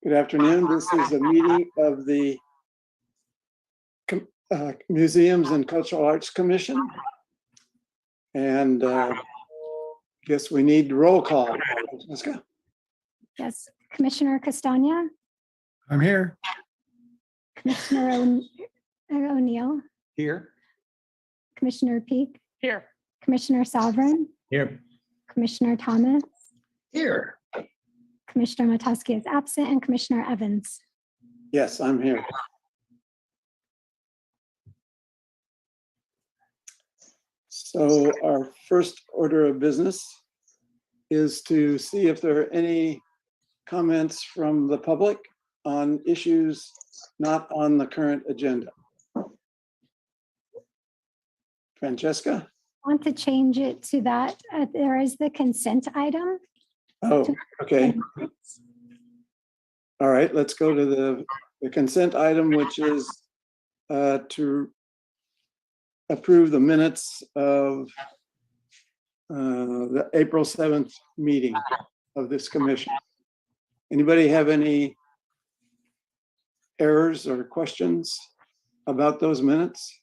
Good afternoon. This is a meeting of the Museums and Cultural Arts Commission. And I guess we need roll call. Let's go. Yes, Commissioner Castagna, I'm here. Commissioner O'Neill, Here. Commissioner Peak, Here. Commissioner Sovereign, Here. Commissioner Thomas, Here. Commissioner Matuski is absent, and Commissioner Evans. Yes, I'm here. So our first order of business is to see if there are any comments from the public on issues not on the current agenda. Francesca? I want to change it to that. There is the consent item. Oh, okay. All right, let's go to the consent item, which is to approve the minutes of the April 7th meeting of this commission. Anybody have any errors or questions about those minutes?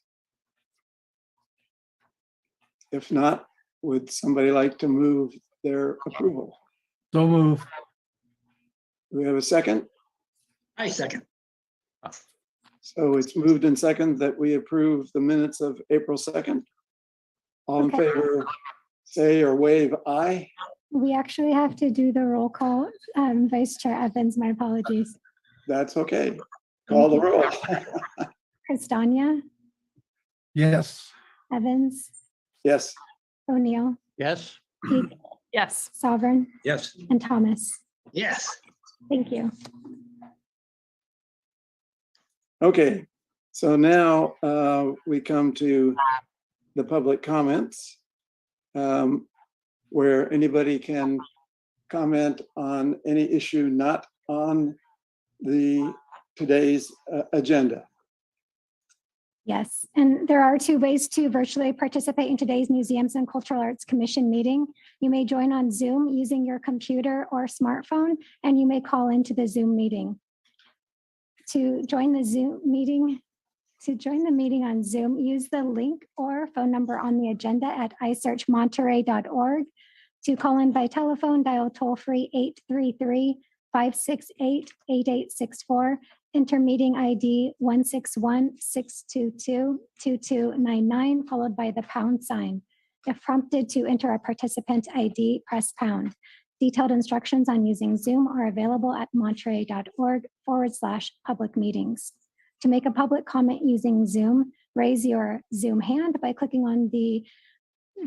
If not, would somebody like to move their approval? So move. Do we have a second? I second. So it's moved in second that we approve the minutes of April 2nd. All in Okay. favor, say or wave aye. We actually have to do the roll call. Vice Chair Evans, my apologies. That's okay. Call the roll. Castagna, Yes. Evans, Yes, O'Neill, Yes. Peak, Yes. Sovereign, Yes. and Thomas. Yes. Thank you. okay. So now we come to the public comments, where anybody can comment on any issue not on today's agenda. Yes, and there are two ways to virtually participate in today's Museums and Cultural Arts Commission meeting. You may join on Zoom using your computer or smartphone, and you may call into the Zoom meeting. To join the meeting on Zoom, use the link or phone number on the agenda at isearchmonterey.org. To call in by telephone, dial toll-free 833-568-8864. Enter meeting ID 161-622-2299, followed by the pound sign. If prompted to enter a participant ID, press pound. Detailed instructions on using Zoom are available at monterey.org/public meetings. To make a public comment using Zoom, raise your Zoom hand by clicking on the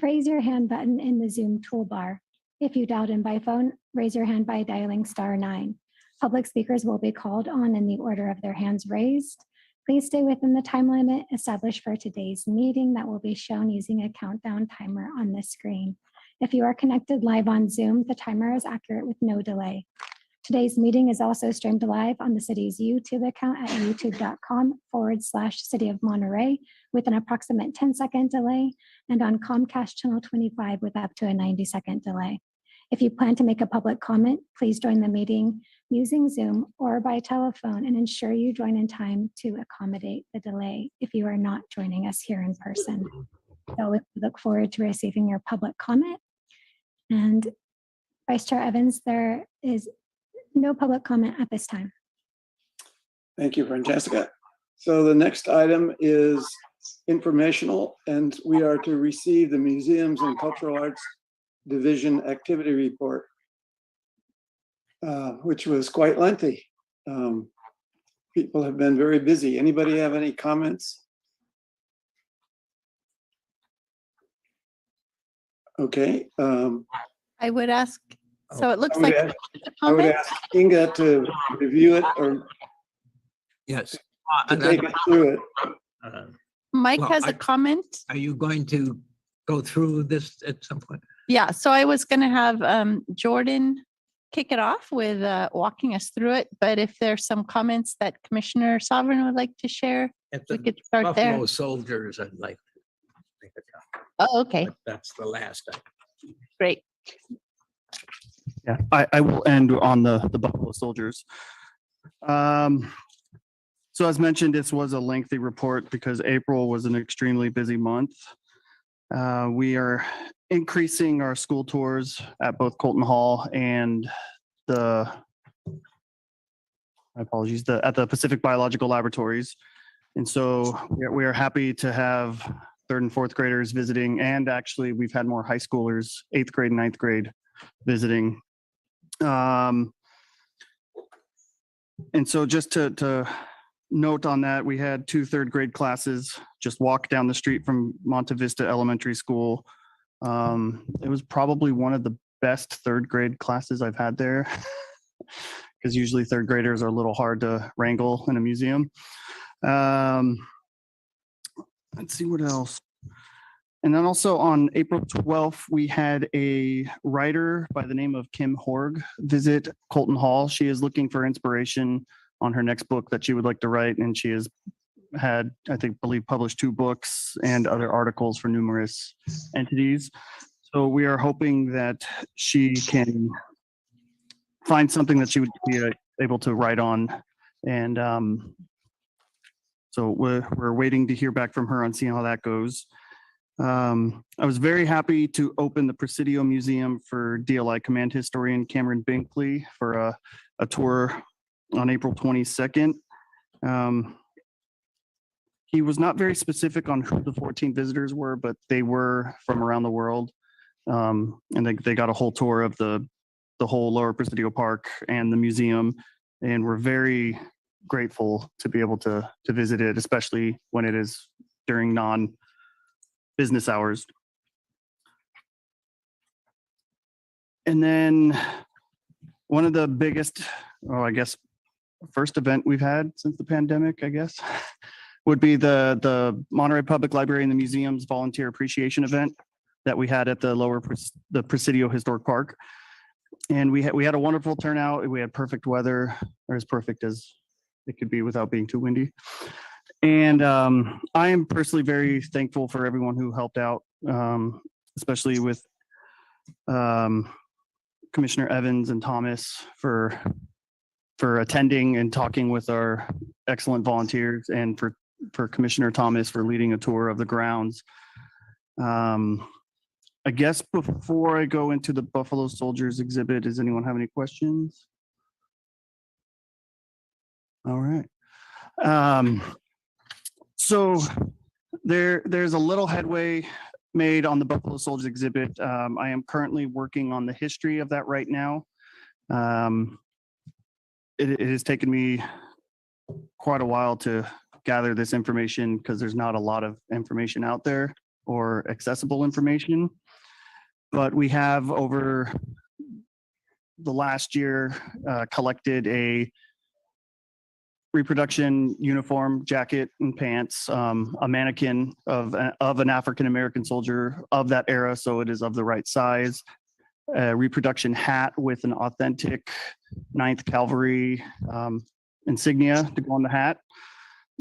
raise your hand button in the Zoom toolbar. If you dialed in by phone, raise your hand by dialing *9. Public speakers will be called on in the order of their hands raised. Please stay within the time limit established for today's meeting that will be shown using a countdown timer on the screen. If you are connected live on Zoom, the timer is accurate with no delay. Today's meeting is also streamed live on the city's YouTube account at youtube.com/City of Monterey with an approximate 10-second delay, and on Comcast channel 25 with up to a 90-second delay. If you plan to make a public comment, please join the meeting using Zoom or by telephone and ensure you join in time to accommodate the delay if you are not joining us here in person. So we look forward to receiving your public comment. And Vice Chair Evans, there is no public comment at this time. Thank you, Francesca. So the next item is informational, and we are to receive the Museums and Cultural Arts Division activity report, which was quite lengthy. People have been very busy. Anybody have any comments? Okay. I would ask, so it looks I would like ask- I would ask Inga to review it or Yes. to take it through it. Mike Well, has a comment. Are you going to go through this at some point? Yeah, so I was going to have Jordan kick it off with walking us through it. But if there's some comments that Commissioner Sovereign would like to share, At we the could start there. Buffalo Soldiers, I'd like to make a comment. Oh, okay, But that's the last. great. Yeah, I will end on the Buffalo Soldiers. So as mentioned, this was a lengthy report because April was an extremely busy month. We are increasing our school tours at both Colton Hall and at the Pacific Biological Laboratories. And so we are happy to have 3rd and 4th graders visiting, and actually we've had more high schoolers, 8th grade and 9th grade visiting. And so just to note on that, we had 2 3rd grade classes just walk down the street from Monte Vista Elementary School. It was probably one of the best 3rd grade classes I've had there, because usually 3rd graders are a little hard to wrangle in a museum. Let's see what else. And then also on April 12th, we had a writer by the name of Kim Horg visit Colton Hall. She is looking for inspiration on her next book that she would like to write. And she has had, I believe published 2 books and other articles for numerous entities. So we are hoping that she can find something that she would be able to write on. And so we're waiting to hear back from her on seeing how that goes. I was very happy to open the Presidio Museum for DLI Command Historian Cameron Binkley for a tour on April 22nd. He was not very specific on who the 14 visitors were, but they were from around the world. And they got a whole tour of the whole Lower Presidio Park and the museum. And we're very grateful to be able to visit it, especially when it is during non-business hours. And then one of the biggest, I guess, first event we've had since the pandemic, I guess, would be the Monterey Public Library and the Museum's Volunteer Appreciation event that we had at the Presidio Historic Park. And we had a wonderful turnout. We had perfect weather, or as perfect as it could be without being too windy. And I am personally very thankful for everyone who helped out, especially with Commissioner Evans and Thomas for attending and talking with our excellent volunteers, and for Commissioner Thomas for leading a tour of the grounds. I guess before I go into the Buffalo Soldiers exhibit, does anyone have any questions? All right. So there's a little headway made on the Buffalo Soldiers exhibit. I am currently working on the history of that right now. It has taken me quite a while to gather this information because there's not a lot of information out there or accessible information. But we have, over the last year, collected a reproduction uniform, jacket and pants, a mannequin of an African-American soldier of that era, so it is of the right size, a reproduction hat with an authentic 9th Cavalry insignia to go on the hat,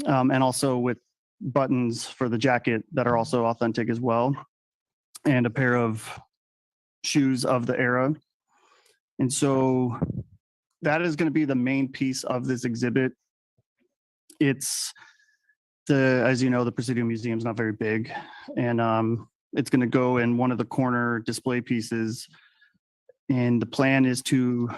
and also with buttons for the jacket that are also authentic as well, and a pair of shoes of the era. And so that is going to be the main piece of this exhibit. It's as you know, the Presidio Museum is not very big, and it's going to go in one of the corner display pieces. And the plan is to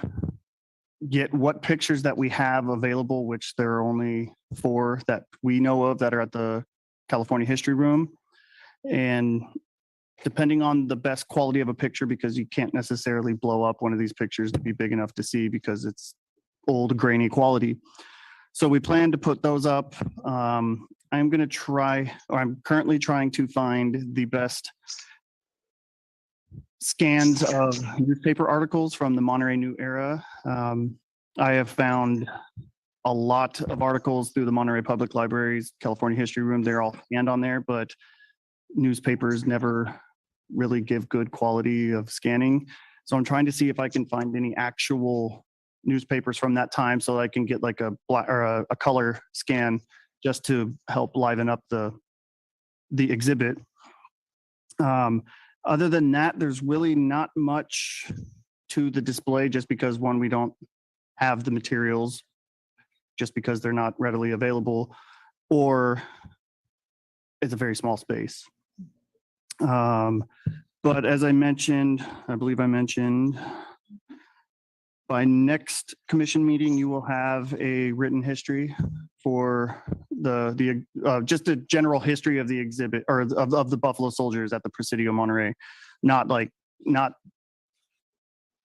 get what pictures that we have available, which there are only 4 that we know of that are at the California History Room. And depending on the best quality of a picture, because you can't necessarily blow up one of these pictures to be big enough to see because it's old, grainy quality. So we plan to put those up. I'm currently trying to find the best scans of newspaper articles from the Monterey New Era. I have found a lot of articles through the Monterey Public Library's California History Room. They're all scanned on there, but newspapers never really give good quality of scanning. So I'm trying to see if I can find any actual newspapers from that time so I can get like a black or a color scan just to help liven up the exhibit. Other than that, there's really not much to the display, just because, one, we don't have the materials just because they're not readily available, or it's a very small space. But as I mentioned, I believe I mentioned, by next commission meeting, you will have a written history for the just a general history of the exhibit, or of the Buffalo Soldiers at the Presidio Monterey, not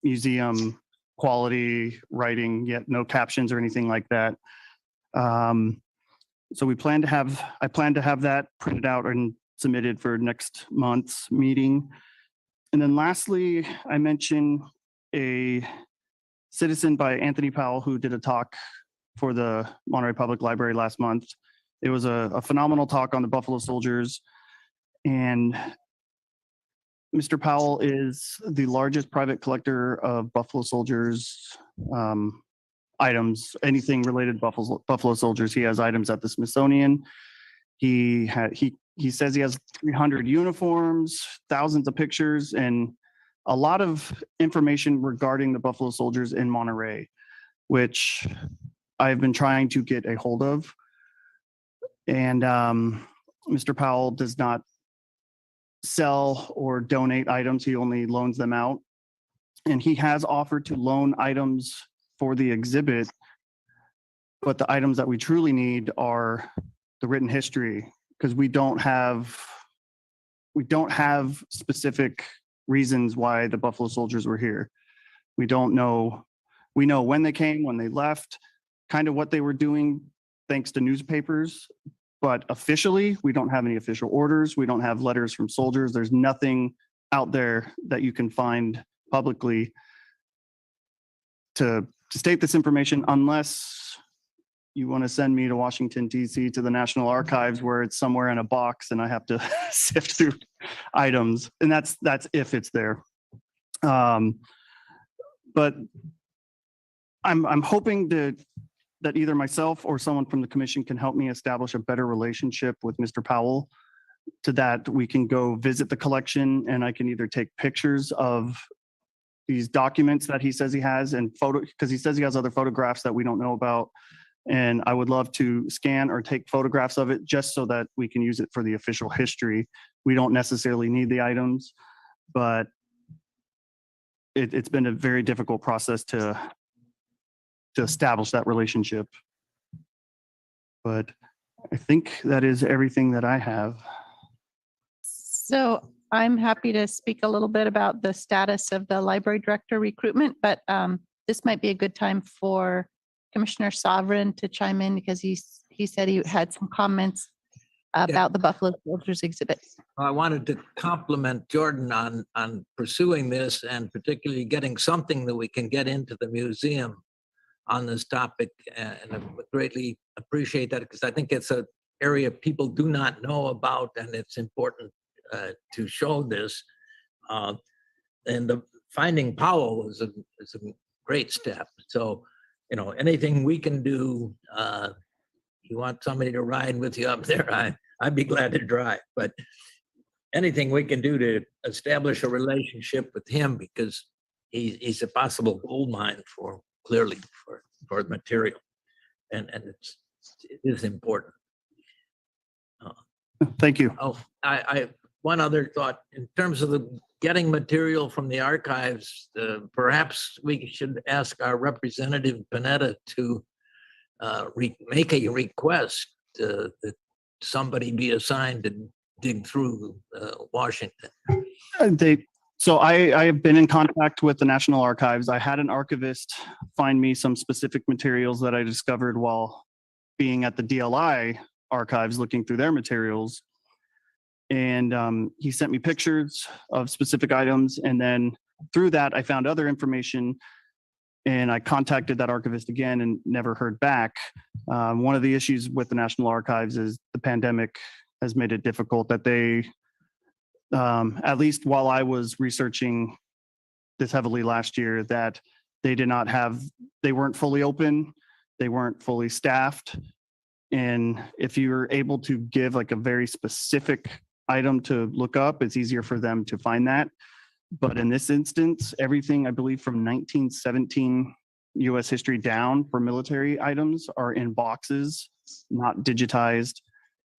museum quality writing yet, no captions or anything like that. So I plan to have that printed out and submitted for next month's meeting. And then lastly, I mentioned a citizen by Anthony Powell who did a talk for the Monterey Public Library last month. It was a phenomenal talk on the Buffalo Soldiers. And Mr. Powell is the largest private collector of Buffalo Soldiers items, anything related to Buffalo Soldiers. He has items at the Smithsonian. He says he has 300 uniforms, thousands of pictures, and a lot of information regarding the Buffalo Soldiers in Monterey, which I've been trying to get a hold of. And Mr. Powell does not sell or donate items. He only loans them out. And he has offered to loan items for the exhibit, but the items that we truly need are the written history, because we don't have specific reasons why the Buffalo Soldiers were here. We don't know. We know when they came, when they left, kind of what they were doing thanks to newspapers, but officially we don't have any official orders. We don't have letters from soldiers. There's nothing out there that you can find publicly to state this information, unless you want to send me to Washington, D.C. to the National Archives, where it's somewhere in a box and I have to sift through items. And that's if it's there. But I'm hoping that either myself or someone from the commission can help me establish a better relationship with Mr. Powell, to that we can go visit the collection and I can either take pictures of these documents that he says he has, and because he says he has other photographs that we don't know about. And I would love to scan or take photographs of it just so that we can use it for the official history. We don't necessarily need the items, but it's been a very difficult process to establish that relationship. But I think that is everything that I have. So I'm happy to speak a little bit about the status of the library director recruitment, but this might be a good time for Commissioner Sovereign to chime in, because he said he had some comments about the Buffalo Soldiers exhibit. I wanted to compliment Jordan on pursuing this, and particularly getting something that we can get into the museum on this topic. And I would greatly appreciate that, because I think it's an area people do not know about, and it's important to show this. And the finding Powell is a great step. So, you know, anything we can do, you want somebody to ride with you up there, I'd be glad to drive. But anything we can do to establish a relationship with him, because he's a possible gold mine for material, and it is important. Thank you. Oh, I one other thought in terms of getting material from the archives. Perhaps we should ask our representative Panetta to make a request that somebody be assigned to dig through Washington. So I have been in contact with the National Archives. I had an archivist find me some specific materials that I discovered while being at the DLI archives looking through their materials. And he sent me pictures of specific items. And then through that, I found other information, and I contacted that archivist again and never heard back. One of the issues with the National Archives is the pandemic has made it difficult that they, at least while I was researching this heavily last year, that they weren't fully open, they weren't fully staffed. And if you're able to give like a very specific item to look up, it's easier for them to find that. But in this instance, everything I believe from 1917 US history down for military items are in boxes, not digitized.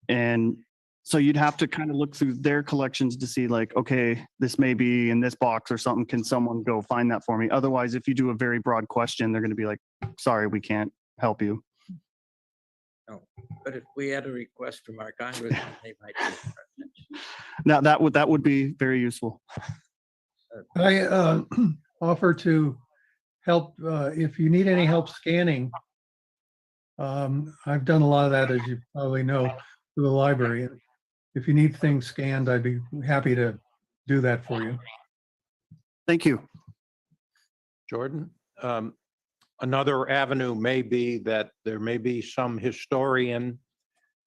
And so you'd have to kind of look through their collections to see like, okay, this may be in this box or something. Can someone go find that for me? Otherwise, if you do a very broad question, they're going to be like, sorry, we can't help you. No, but if we had a request from our congressman, they might. do it. Now that would be very useful. I offer to help if you need any help scanning. I've done a lot of that, as you probably know, for the library. If you need things scanned, I'd be happy to do that for you. Thank you. Jordan, another avenue may be that there may be some historian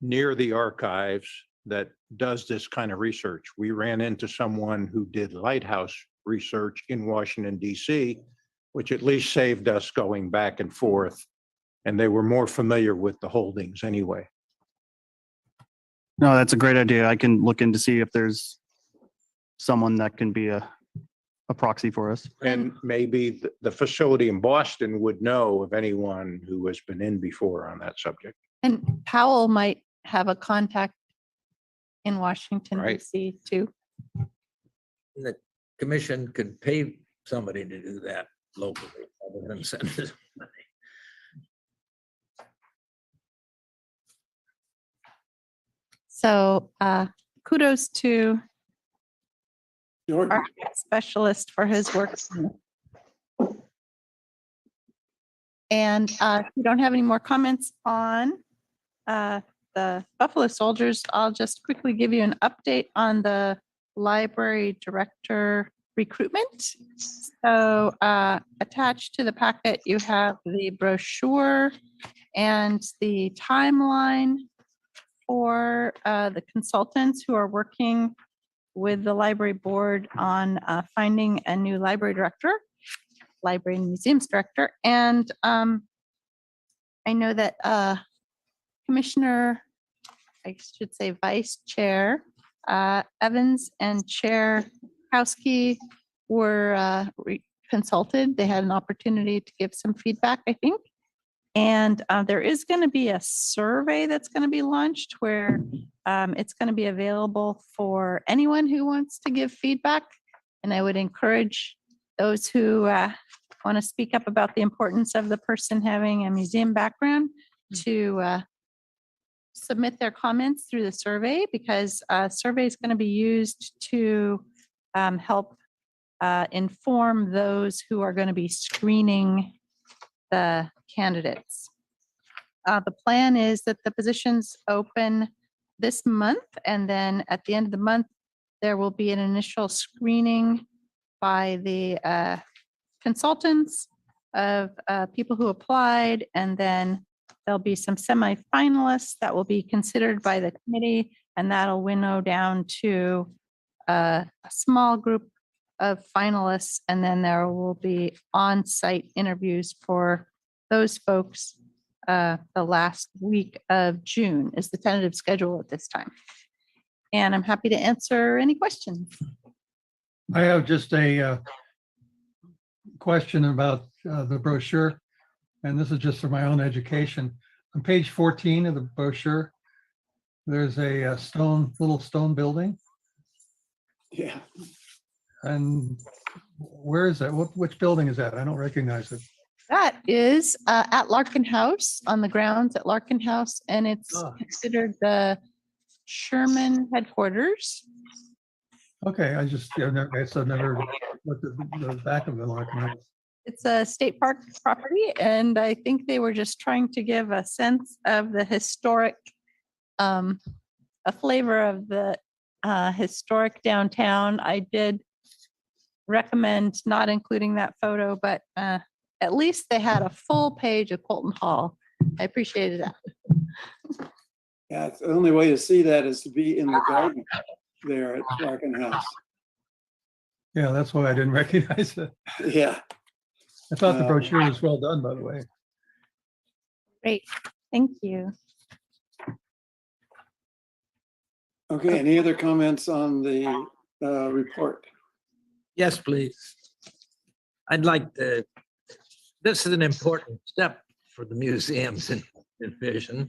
near the archives that does this kind of research. We ran into someone who did lighthouse research in Washington, DC, which at least saved us going back and forth. And they were more familiar with the holdings anyway. No, that's a great idea. I can look in to see if there's someone that can be a proxy for us. And maybe the facility in Boston would know of anyone who has been in before on that subject. And Powell might have a contact in Washington, Right. DC too. The commission could pay somebody to do that locally other than send us money. So kudos to Jordan, our specialist for his work. And if we don't have any more comments on the Buffalo Soldiers, I'll just quickly give you an update on the library director recruitment. So attached to the packet, you have the brochure and the timeline for the consultants who are working with the library board on finding a new library director, library and museums director. And I know that Commissioner, I should say Vice Chair Evans and Chair Kowski were consulted. They had an opportunity to give some feedback, I think. And there is going to be a survey that's going to be launched where it's going to be available for anyone who wants to give feedback. And I would encourage those who want to speak up about the importance of the person having a museum background to submit their comments through the survey, because survey is going to be used to help inform those who are going to be screening the candidates. The plan is that the positions open this month, and then at the end of the month, there will be an initial screening by the consultants of people who applied, and then there'll be some semi-finalists that will be considered by the committee, and that'll winnow down to a small group of finalists, and then there will be on-site interviews for those folks. The last week of June is the tentative schedule at this time. And I'm happy to answer any questions. I have just a question about the brochure, and this is just for my own education. On page 14 of the brochure, there's a little stone building. yeah, And where is that? Which building is that? I don't recognize it. That is at Larkin House, on the grounds at Larkin House, and it's Ah. considered the Sherman headquarters. Okay, I guess I've never looked at the back of the Larkin House. It's a state park property, and I think they were just trying to give a sense of the historic, a flavor of the historic downtown. I did recommend not including that photo, but at least they had a full page of Colton Hall. I appreciated that. yeah. It's the only way to see that is to be in the garden there at Larkin House. Yeah, that's why I didn't recognize it. Yeah. I thought the brochure was well done, by the way. Great, thank you. Okay, any other comments on the report? Yes, please. I'd like to this is an important step for the museums in division.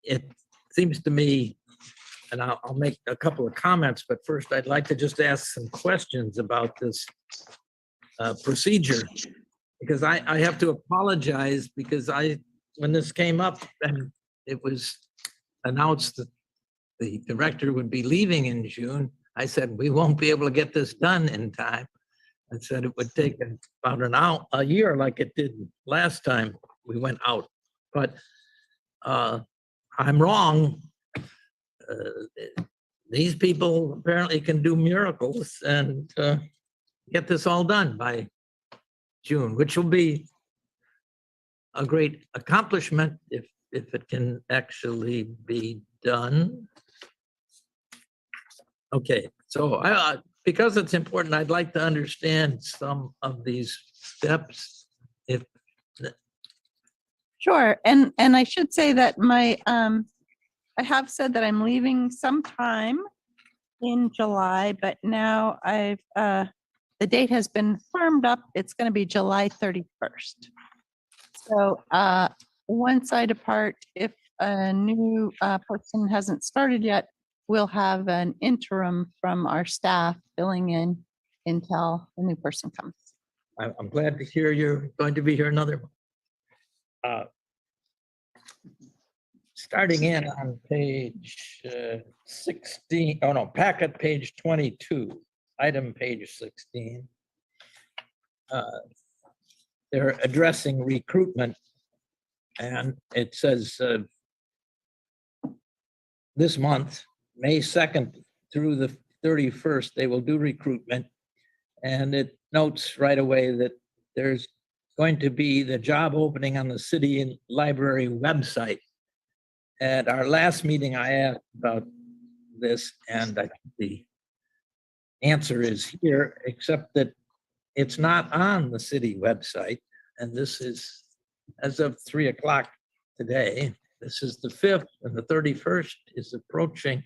It seems to me, and I'll make a couple of comments, but first I'd like to just ask some questions about this procedure. Because I have to apologize because when this came up and it was announced that the director would be leaving in June, I said, we won't be able to get this done in time. I said it would take about a year like it did last time we went out. But I'm wrong. These people apparently can do miracles and get this all done by June, which will be a great accomplishment if it can actually be done. Okay, so because it's important, I'd like to understand some of these steps. Sure, and I should say that I have said that I'm leaving sometime in July, but now the date has been firmed up. It's going to be July 31st. So once I depart, if a new person hasn't started yet, we'll have an interim from our staff filling in until the new person comes. I'm glad to hear you're going to be here another month. Starting in on page 16, packet page 22, item page 16. They're addressing recruitment, and it says this month, May 2nd through the 31st, they will do recruitment. And it notes right away that there's going to be the job opening on the city and library website. At our last meeting, I asked about this, and I think the answer is here, except that it's not on the city website. And this is, as of 3 o'clock today, this is the 5th, and the 31st is approaching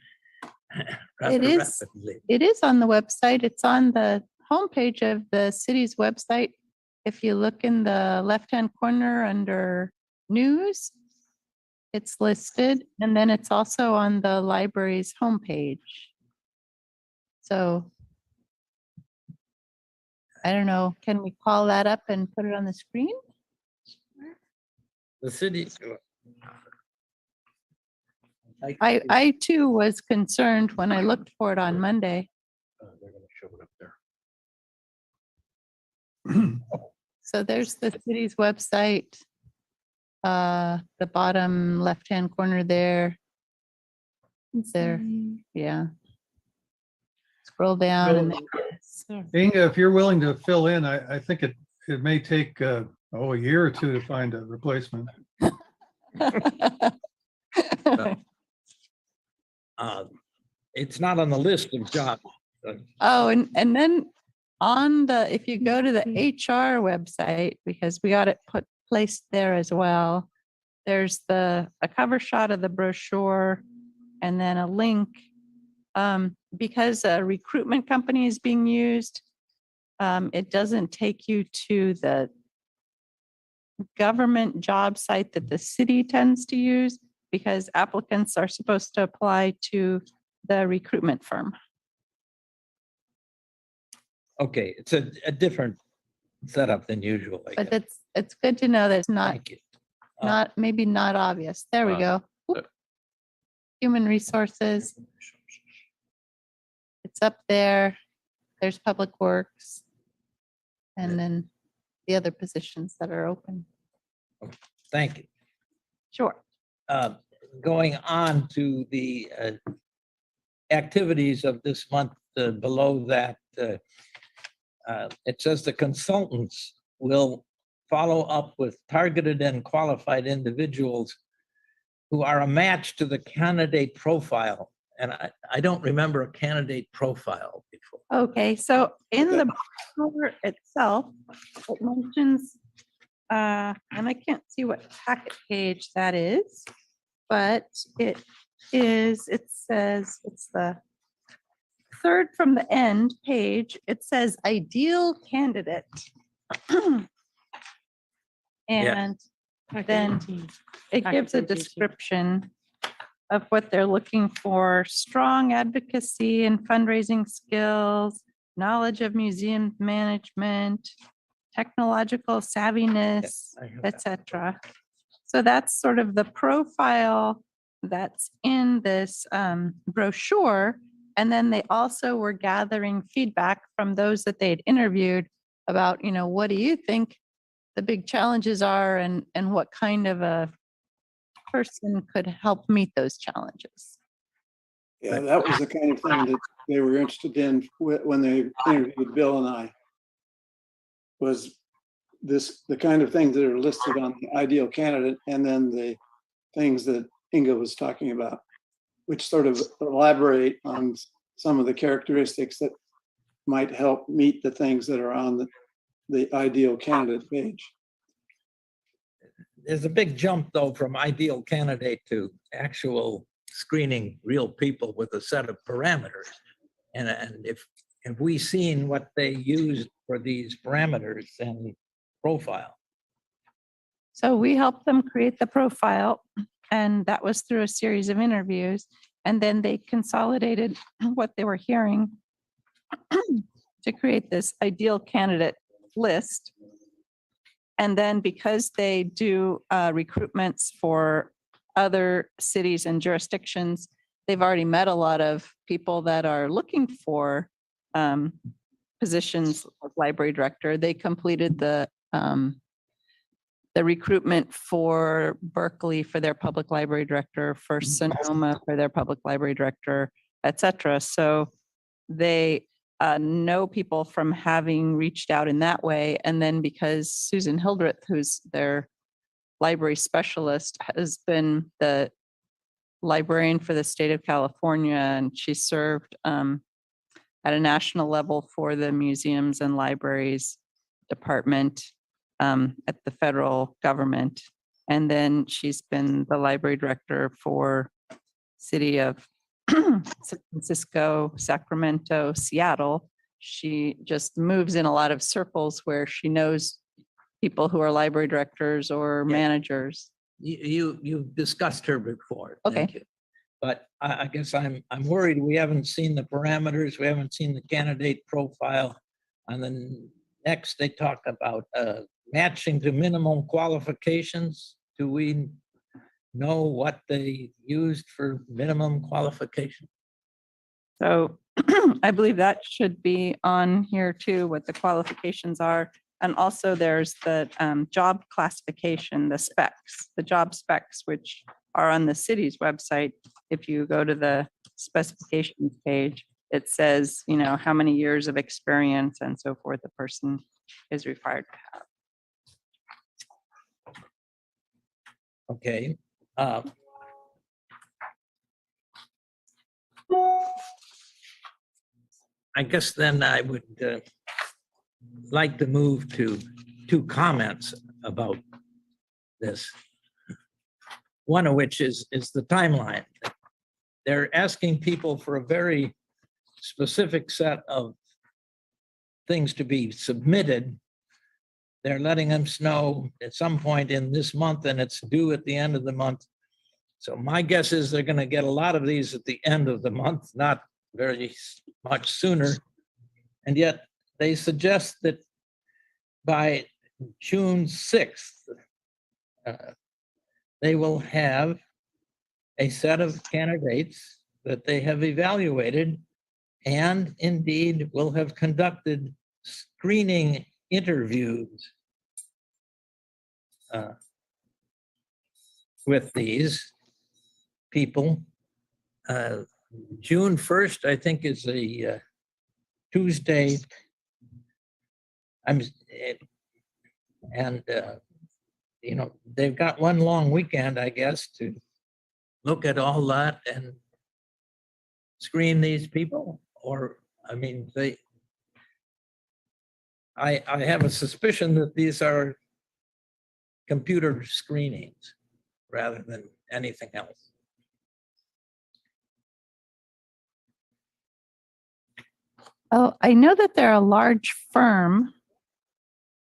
rather rapidly. It is on the website. It's on the homepage of the city's website. If you look in the left-hand corner under news, it's listed, and then it's also on the library's homepage. So I don't know, can we call that up and put it on the screen? The city. I too was concerned when I looked for it on Monday. They're going to show it up there. So there's the city's website. The bottom left-hand corner there. It's there. Yeah. Scroll down. And Inga, if you're willing to fill in, I think it may take a year or two to find a replacement. It's not on the list of jobs. Oh, and then if you go to the HR website, because we got it placed there as well, there's a cover shot of the brochure and then a link. Because a recruitment company is being used, it doesn't take you to the government job site that the city tends to use, because applicants are supposed to apply to the recruitment firm. Okay, it's a different setup than usual. I But guess. it's good to know that it's not, Thank you. maybe not obvious. There we go. Oop. Human resources. It's up there. There's public works. And then the other positions that are open. Thank you. Sure. Going on to the activities of this month, below that, it says the consultants will follow up with targeted and qualified individuals who are a match to the candidate profile. And I don't remember a candidate profile before. Okay, so in the brochure itself, it mentions, and I can't see what packet page that is, but it says, it's the third from the end page. It says ideal candidate. And then it gives a description of what they're looking for: strong advocacy and fundraising skills, knowledge of museum management, technological savviness, I have that. etc. So that's sort of the profile that's in this brochure. And then they also were gathering feedback from those that they had interviewed about, what do you think the big challenges are, and what kind of a person could help meet those challenges. Yeah, that was the kind of thing that they were interested in when they interviewed Bill and I. Was the kind of things that are listed on the ideal candidate, and then the things that Inga was talking about, which sort of elaborate on some of the characteristics that might help meet the things that are on the ideal candidate page. There's a big jump, though, from ideal candidate to actual screening real people with a set of parameters. And if we seen what they used for these parameters and profile? So we helped them create the profile, and that was through a series of interviews. And then they consolidated what they were hearing to create this ideal candidate list. And then because they do recruitments for other cities and jurisdictions, they've already met a lot of people that are looking for positions of library director. They completed the recruitment for Berkeley for their public library director, for Sonoma for their public library director, et cetera. So they know people from having reached out in that way. And then because Susan Hildreth, who's their library specialist, has been the librarian for the state of California, and she served at a national level for the museums and libraries department at the federal government. And then she's been the library director for city of San Francisco, Sacramento, Seattle. She just moves in a lot of circles where she knows people who are library directors or managers. You've discussed her before. Okay. Thank you. But I guess I'm worried we haven't seen the parameters, we haven't seen the candidate profile. And then next they talk about matching to minimum qualifications. Do we know what they used for minimum qualification? So I believe that should be on here too, what the qualifications are. And also there's the job classification, the specs, the job specs, which are on the city's website. If you go to the specifications page, it says, how many years of experience and so forth the person is required to have. Okay. I guess then I would like to move to 2 comments about this. One of which is the timeline. They're asking people for a very specific set of things to be submitted. They're letting them know at some point in this month, and it's due at the end of the month. So my guess is they're going to get a lot of these at the end of the month, not very much sooner. And yet they suggest that by June 6th, they will have a set of candidates that they have evaluated and indeed will have conducted screening interviews with these people. June 1st, I think, is a Tuesday. They've got one long weekend, I guess, to look at all that and screen these people. Or, I have a suspicion that these are computer screenings rather than anything else. Oh, I know that they're a large firm.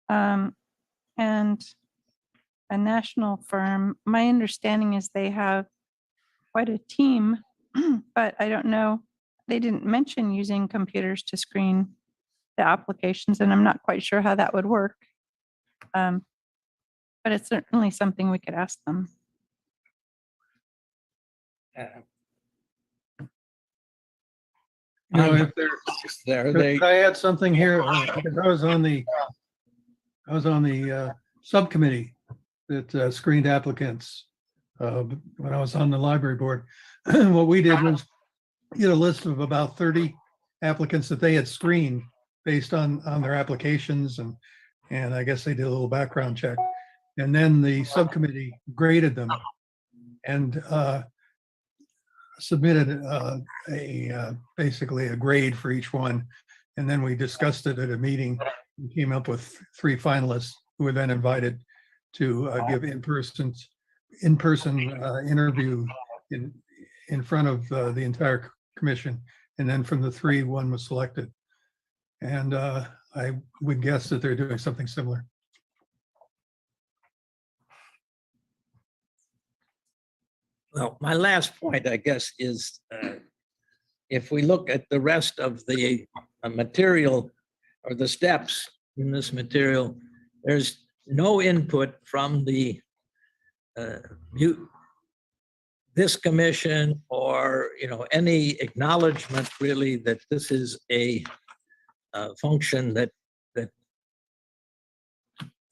And a national firm. My understanding is they have quite a team, but I don't know. They didn't mention using computers to screen the applications, and I'm not quite sure how that would work. But it's certainly something we could ask them. You know, I'm- if there, They, could I add something here? Because I was on the subcommittee that screened applicants when I was on the library board. What we did was get a list of about 30 applicants that they had screened based on their applications, and I guess they did a little background check. And then the subcommittee graded them and submitted basically a grade for each one. And then we discussed it at a meeting and came up with 3 finalists who were then invited to give in-person interview in front of the entire commission. And then from the 3, 1 was selected. And I would guess that they're doing something similar. well, my last point, I guess, is if we look at the rest of the material or the steps in this material, there's no input from the this commission or, any acknowledgement really that this is a function that the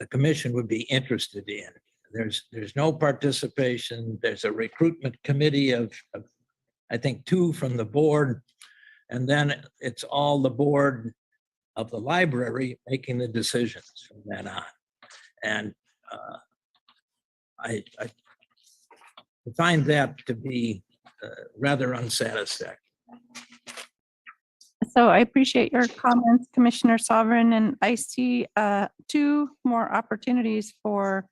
commission would be interested in. There's no participation. There's a recruitment committee of I think 2 from the board, and then it's all the board of the library making the decisions from then on. And I find that to be rather unsatisfactory. So I appreciate your comments, Commissioner Sovereign, and I see 2 more opportunities for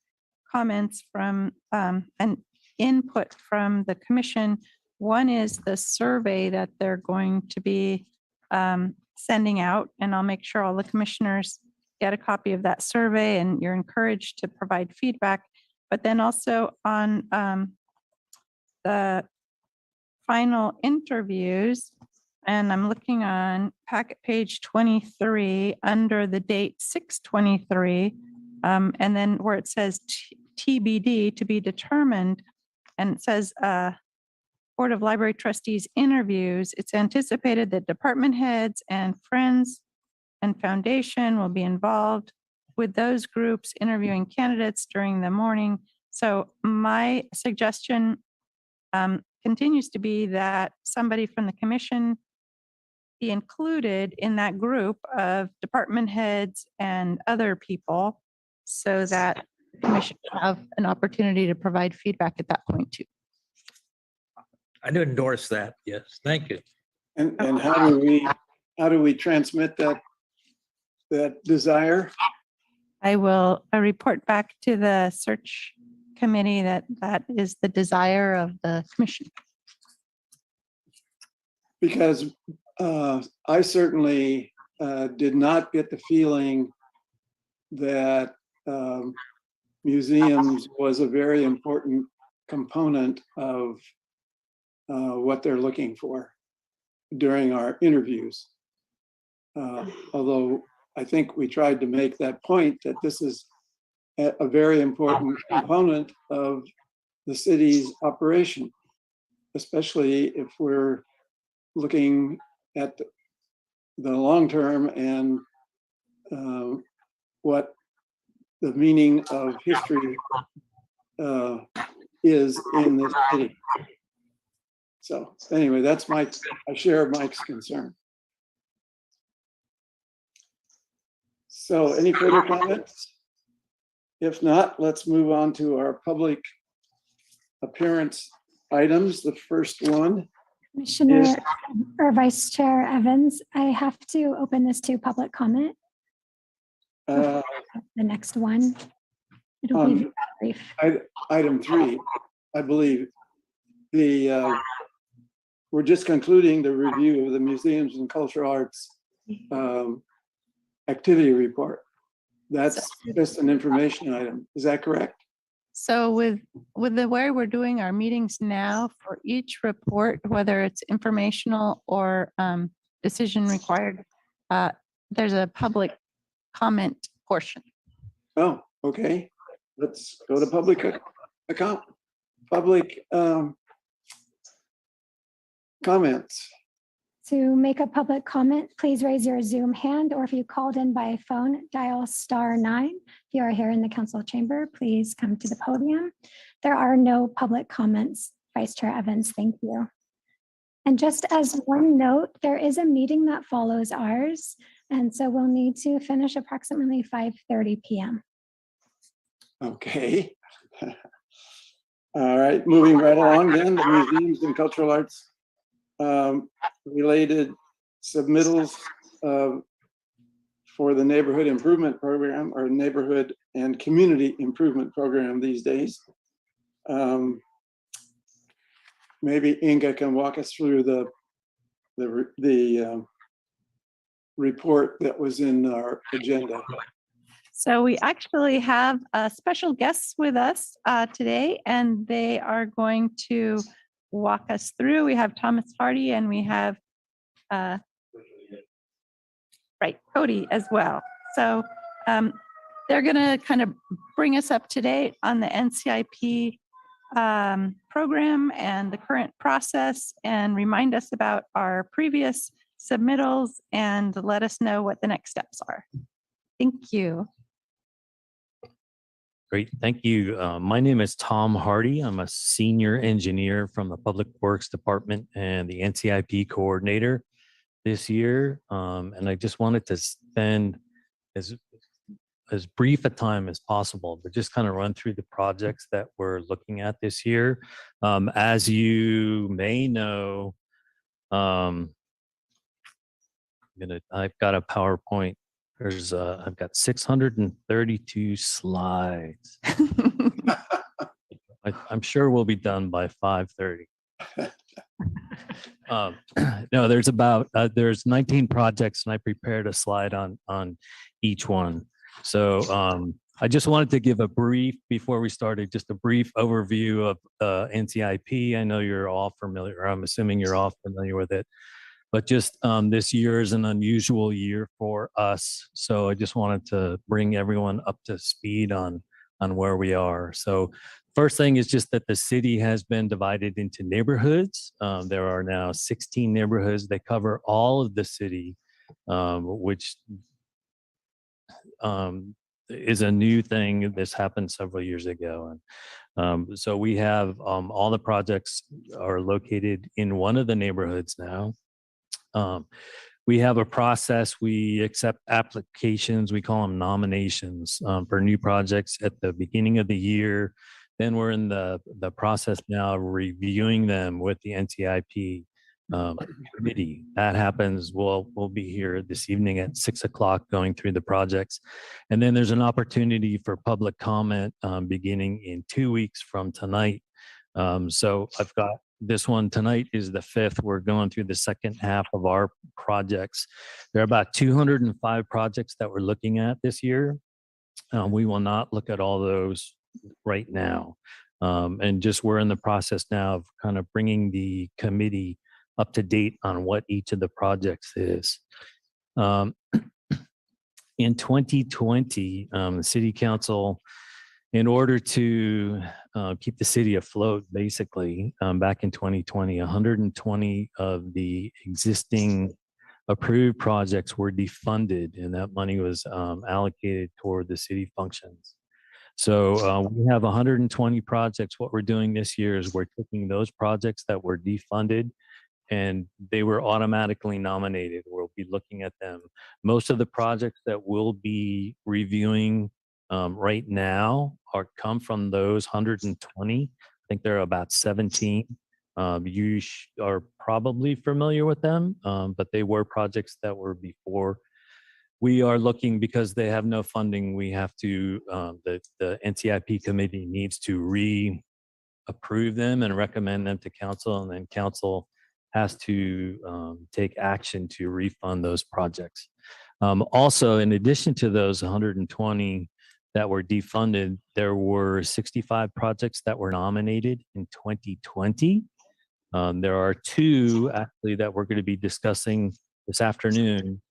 comments from an input from the commission. One is the survey that they're going to be sending out, and I'll make sure all the commissioners get a copy of that survey, and you're encouraged to provide feedback. But then also on the final interviews, and I'm looking on packet page 23 under the date 6/23, and then where it says TBD, to be determined, and it says Board of Library Trustees interviews. It's anticipated that department heads and friends and foundation will be involved with those groups interviewing candidates during the morning. So my suggestion continues to be that somebody from the commission be included in that group of department heads and other people so that the commission will have an opportunity to provide feedback at that point too. I'd endorse that. Yes, thank you. And how do we transmit that desire? I will report back to the search committee that is the desire of the commission. Because I certainly did not get the feeling that museums was a very important component of what they're looking for during our interviews. Although I think we tried to make that point that this is a very important component of the city's operation, especially if we're looking at the long term and what the meaning of history is in this city. So anyway, that's I share Mike's concern. So any further comments? If not, let's move on to our public appearance items. The first one. Commissioner or Vice Chair Evans, I have to open this to public comment. Uh, The next one. It'll be on brief. Item 3, I believe. We're just concluding the review of the Museums and Cultural Arts activity report. That's just an information item. Is that correct? So with the way we're doing our meetings now, for each report, whether it's informational or decision required, there's a public comment portion. Oh, okay. Let's go to public account, public comments. To make a public comment, please raise your Zoom hand, or if you called in by phone, dial *9. If you are here in the council chamber, please come to the podium. There are no public comments, Vice Chair Evans, thank you. And just as one note, there is a meeting that follows ours, and so we'll need to finish approximately 5:30 p.m. Okay. All right, moving right along then, the museums and cultural arts related submittals for the neighborhood improvement program, or neighborhood and community improvement program these days. Maybe Inga can walk us through the report that was in our agenda. So we actually have special guests with us today, and they are going to walk us through. We have Thomas Hardy, and we have Cody as well. So they're going to kind of bring us up to date on the Ncip program and the current process, and remind us about our previous submittals and let us know what the next steps are. Thank you. Great, thank you. My name is Tom Hardy. I'm a senior engineer from the Public Works Department and the Ncip coordinator this year. And I just wanted to spend as brief a time as possible, but just kind of run through the projects that we're looking at this year. As you may know, I've got a PowerPoint. I've got 632 slides. I'm sure we'll be done by 5:30. No, there's 19 projects, and I prepared a slide on each one. So I just wanted to give before we started, just a brief overview of Ncip. I know you're all familiar, I'm assuming you're all familiar with it. But just this year is an unusual year for us. So I just wanted to bring everyone up to speed on where we are. So first thing is just that the city has been divided into neighborhoods. There are now 16 neighborhoods. They cover all of the city, which is a new thing. This happened several years ago. And so we have all the projects are located in one of the neighborhoods now. We have a process. We accept applications. We call them nominations for new projects at the beginning of the year. Then we're in the process now of reviewing them with the Ncip committee. That happens. We'll be here this evening at 6 o'clock going through the projects. And then there's an opportunity for public comment beginning in 2 weeks from tonight. So I've got this one tonight is the 5th. We're going through the second half of our projects. There are about 205 projects that we're looking at this year. We will not look at all those right now. And just we're in the process now of kind of bringing the committee up to date on what each of the projects is. In 2020, the City Council, in order to keep the city afloat, basically, back in 2020, 120 of the existing approved projects were defunded, and that money was allocated toward the city functions. So we have 120 projects. What we're doing this year is we're taking those projects that were defunded, and they were automatically nominated. We'll be looking at them. Most of the projects that we'll be reviewing right now come from those 120. I think there are about 17. You are probably familiar with them, but they were projects that were before. We are looking, because they have no funding, we have to, the Ncip committee needs to re-approve them and recommend them to council, and then council has to take action to refund those projects. Also, in addition to those 120 that were defunded, there were 65 projects that were nominated in 2020. There are 2 actually that we're going to be discussing this afternoon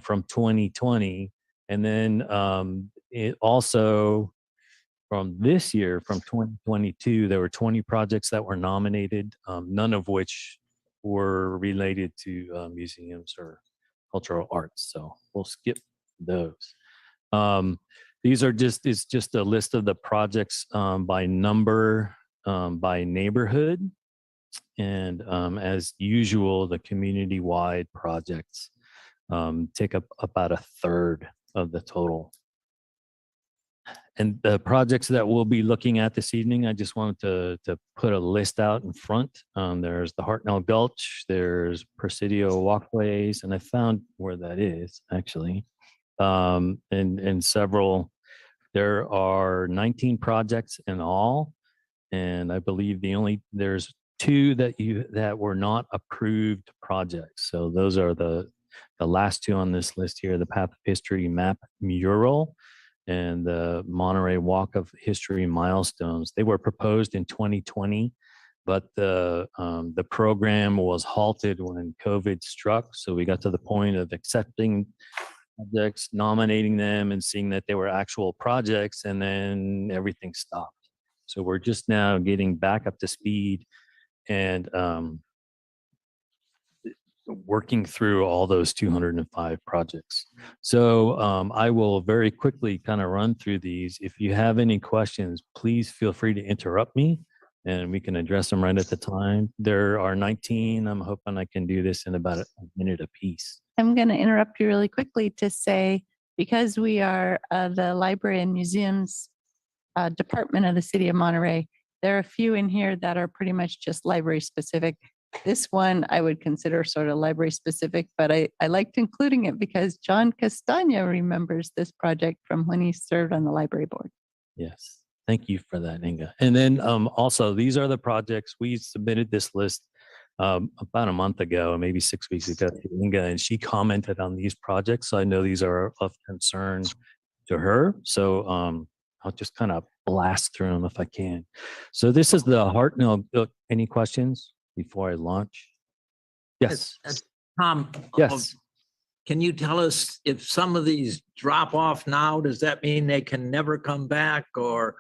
from 2020. And then it also from this year, from 2022, there were 20 projects that were nominated, none of which were related to museums or cultural arts. So we'll skip those. These are it's just a list of the projects by number, by neighborhood. And as usual, the community-wide projects take up about 1/3 of the total. And the projects that we'll be looking at this evening, I just wanted to put a list out in front. There's the Hartnell Gulch, there's Presidio walkways, and I found where that is actually. And several, there are 19 projects in all. And I believe there's 2 that were not approved projects. So those are the last 2 on this list here, the Path of History Map Mural and the Monterey Walk of History Milestones. They were proposed in 2020, but the program was halted when COVID struck. So we got to the point of accepting projects, nominating them, and seeing that they were actual projects, and then everything stopped. So we're just now getting back up to speed and working through all those 205 projects. So I will very quickly kind of run through these. If you have any questions, please feel free to interrupt me and we can address them right at the time. There are 19. I'm hoping I can do this in about a minute apiece. I'm going to interrupt you really quickly to say, because we are the Library and Museums Department of the City of Monterey, there are a few in here that are pretty much just library specific. This one I would consider sort of library specific, but I liked including it because John Castagna remembers this project from when he served on the library board. Yes, thank you for that, Inga. And then also, these are the projects. We submitted this list about a month ago, maybe 6 weeks ago to Inga, and she commented on these projects. So I know these are of concern to her. So I'll just kind of blast through them if I can. So this is the Hartnell. Any questions before I launch? Yes. Tom, Yes. can you tell us if some of these drop off now, does that mean they can never come back, or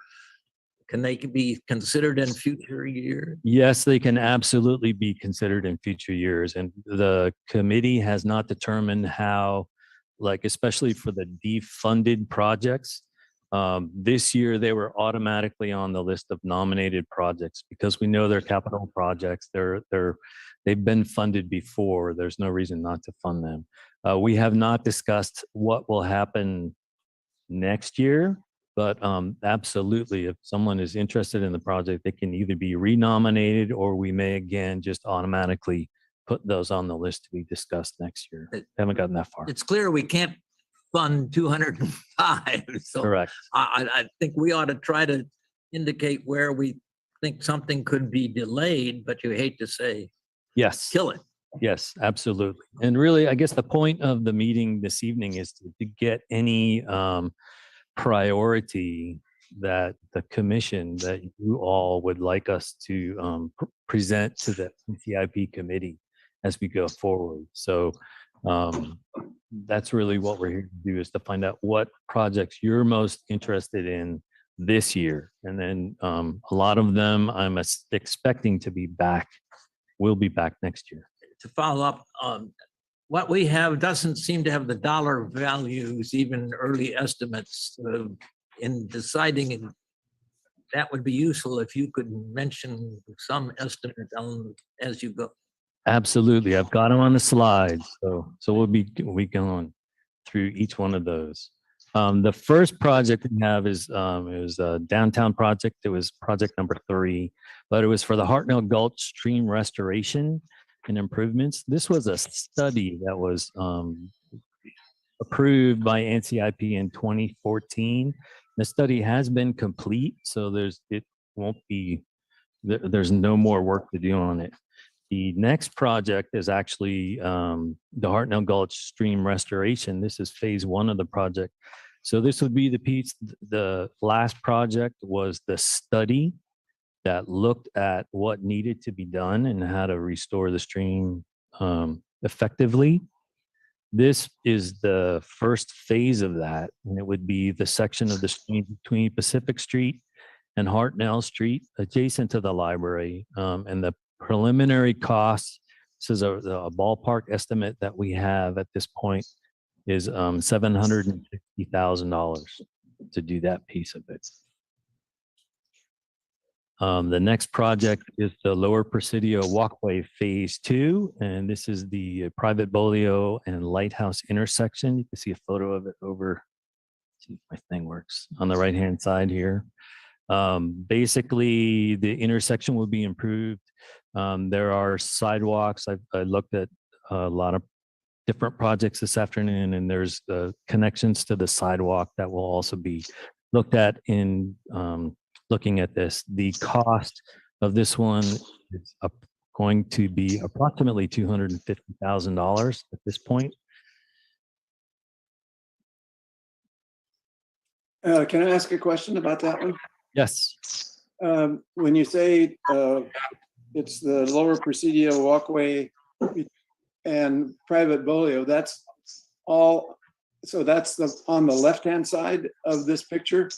can they be considered in future years? Yes, they can absolutely be considered in future years. And the committee has not determined how, like, especially for the defunded projects, this year they were automatically on the list of nominated projects because we know they're capital projects. They've been funded before. There's no reason not to fund them. We have not discussed what will happen next year, but absolutely, if someone is interested in the project, they can either be renominated or we may again just automatically put those on the list to be discussed next year. Haven't gotten that far. It's clear we can't fund 205. So Correct. I think we ought to try to indicate where we think something could be delayed, but you hate to say Yes. kill it. Yes, absolutely. And really, I guess the point of the meeting this evening is to get any priority that the commission that you all would like us to present to the Ncip committee as we go forward. So that's really what we're here to do, is to find out what projects you're most interested in this year. And then a lot of them I'm expecting to be back, will be back next year. To follow up, what we have doesn't seem to have the dollar values, even early estimates in deciding. That would be useful if you could mention some estimate as you go. Absolutely. I've got them on the slides. So we'll be going through each one of those. The first project we have is it was a downtown project. It was project number 3, but it was for the Hartnell Gulch stream restoration and improvements. This was a study that was approved by Ncip in 2014. The study has been complete, so there's no more work to do on it. The next project is actually the Hartnell Gulch stream restoration. This is phase 1 of the project. So this would be the piece. The last project was the study that looked at what needed to be done and how to restore the stream effectively. This is the first phase of that, and it would be the section of the stream between Pacific Street and Hartnell Street, adjacent to the library. And the preliminary costs, this is a ballpark estimate that we have at this point, is $750,000 to do that piece of it. The next project is the Lower Presidio Walkway Phase 2, and this is the Private Bolio and Lighthouse intersection. You can see a photo of it over, see if my thing works, on the right-hand side here. Basically, the intersection will be improved. There are sidewalks. I looked at a lot of different projects this afternoon, and there's connections to the sidewalk that will also be looked at in looking at this. The cost of this one is going to be approximately $250,000 at this point. Can I ask a question about that one? Yes. When you say it's the Lower Presidio Walkway and Private Bolio, that's all, so that's on the left-hand side of this picture.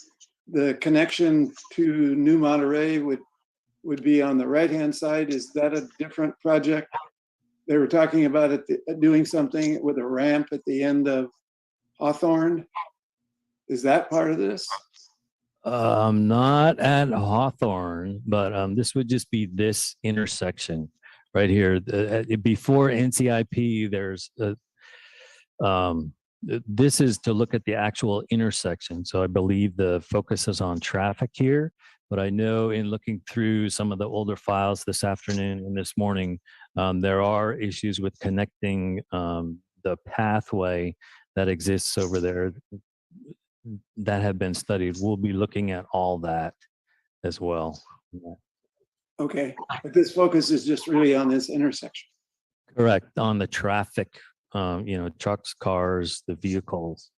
The connection to New Monterey would be on the right-hand side. Is that a different project? They were talking about it doing something with a ramp at the end of Hawthorne. Is that part of this? Not at Hawthorne, but this would just be this intersection right here. Before Ncip, there's this is to look at the actual intersection. So I believe the focus is on traffic here, but I know in looking through some of the older files this afternoon and this morning, there are issues with connecting the pathway that exists over there that have been studied. We'll be looking at all that as well. Okay, but this focus is just really on this intersection. Correct, on the traffic, trucks, cars, the vehicles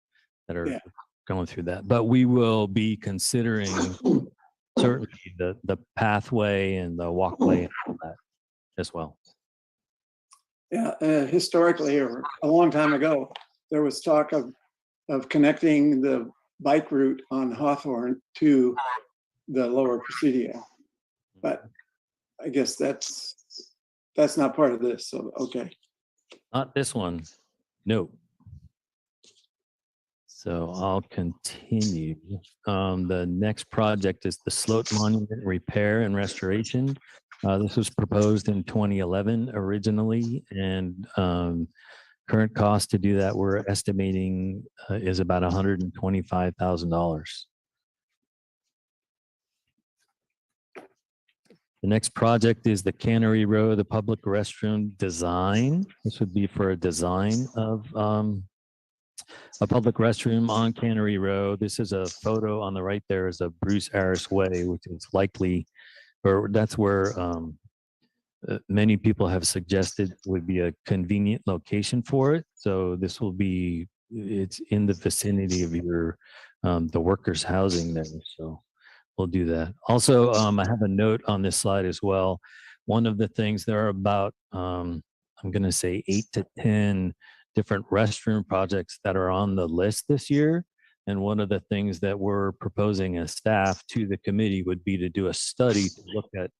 that are going through that. But we will be considering certainly the pathway and the walkway and all that as well. Yeah, historically, or a long time ago, there was talk of connecting the bike route on Hawthorne to the Lower Presidio, but I guess that's not part of this. So okay. Not this one. No. So I'll continue. The next project is the Sloat Monument Repair and Restoration. This was proposed in 2011 originally, and current cost to do that we're estimating is about $125,000. The next project is the Cannery Row, the public restroom design. This would be for a design of a public restroom on Cannery Row. This is a photo on the right there is a Bruce Harris Way, which is likely, or that's where many people have suggested would be a convenient location for it. So this will be, it's in the vicinity of your, the workers' housing there. So we'll do that. Also, I have a note on this slide as well. One of the things, there are about, I'm going to say 8 to 10 different restroom projects that are on the list this year. And one of the things that we're proposing as staff to the committee would be to do a study to look at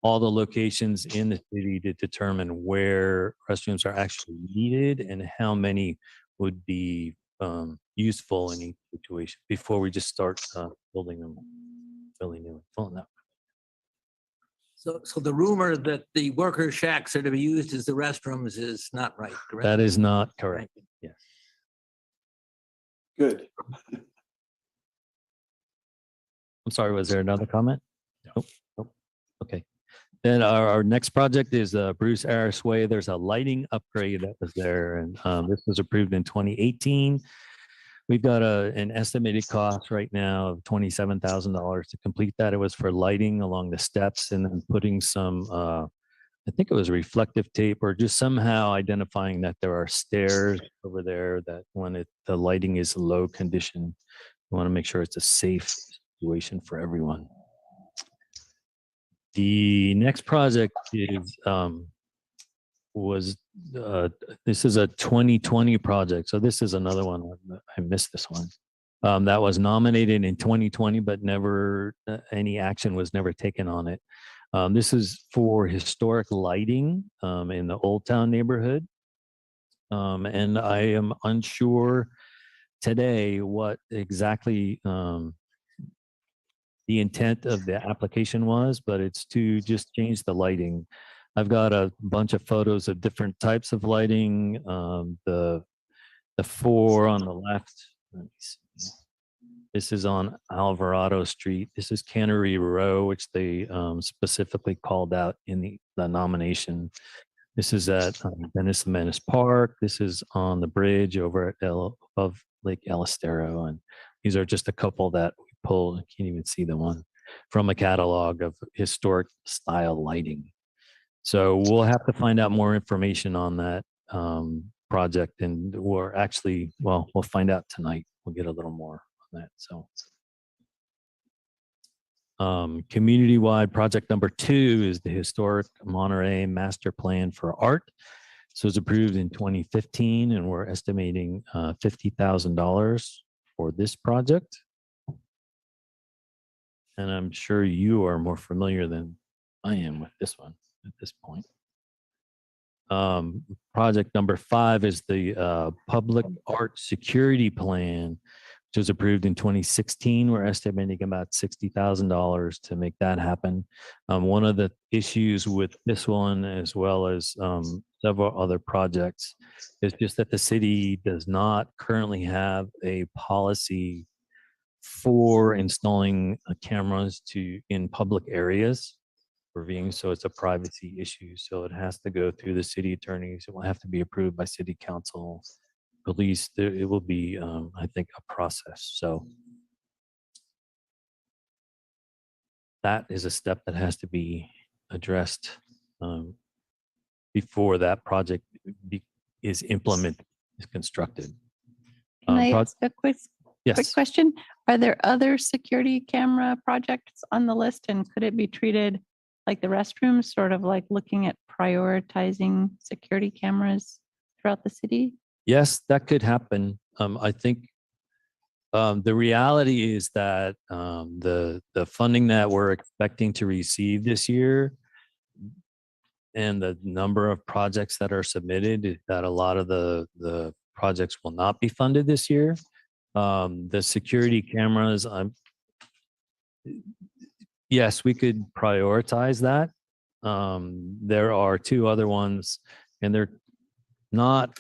all the locations in the city to determine where restrooms are actually needed and how many would be useful in each situation before we just start building them. Really new. So the rumor that the worker shacks are to be used as the restrooms is not right, correct? That is not correct. Yes. Good. I'm sorry, was there another comment? Nope. Nope. Okay. Then our next project is Bruce Harris Way. There's a lighting upgrade that was there, and this was approved in 2018. We've got an estimated cost right now of $27,000 to complete that. It was for lighting along the steps and then putting some I think it was reflective tape or just somehow identifying that there are stairs over there that when the lighting is low condition, we want to make sure it's a safe situation for everyone. The next project is this is a 2020 project. So this is another one. I missed this one. That was nominated in 2020, but never any action was never taken on it. This is for historic lighting in the Old Town neighborhood. And I am unsure today what exactly the intent of the application was, but it's to just change the lighting. I've got a bunch of photos of different types of lighting. The four on the left, let me see. This is on Alvarado Street. This is Cannery Row, which they specifically called out in the nomination. This is at Venice Menace Park. This is on the bridge over at above Lake El Estero. And these are just a couple that we pulled. I can't even see the one from a catalog of historic style lighting. So we'll have to find out more information on that project. And we're actually, well, we'll find out tonight. We'll get a little more on that. So community-wide project number 2 is the historic Monterey Master Plan for Art. So it was approved in 2015, and we're estimating $50,000 for this project. And I'm sure you are more familiar than I am with this one at this point. Project number 5 is the Public Art Security Plan, which was approved in 2016. We're estimating about $60,000 to make that happen. One of the issues with this one, as well as several other projects, is just that the city does not currently have a policy for installing cameras in public areas for viewing. So it's a privacy issue. So it has to go through the city attorneys. It will have to be approved by city council, police. It will be, I think, a process. So that is a step that has to be addressed before that project is implemented, is constructed. Can I ask a quick Yes. question? Are there other security camera projects on the list, and could it be treated like the restrooms, sort of like looking at prioritizing security cameras throughout the city? Yes, that could happen. I think the reality is that the funding that we're expecting to receive this year and the number of projects that are submitted, that a lot of the projects will not be funded this year. The security cameras, yes, we could prioritize that. There are 2 other ones, and they're not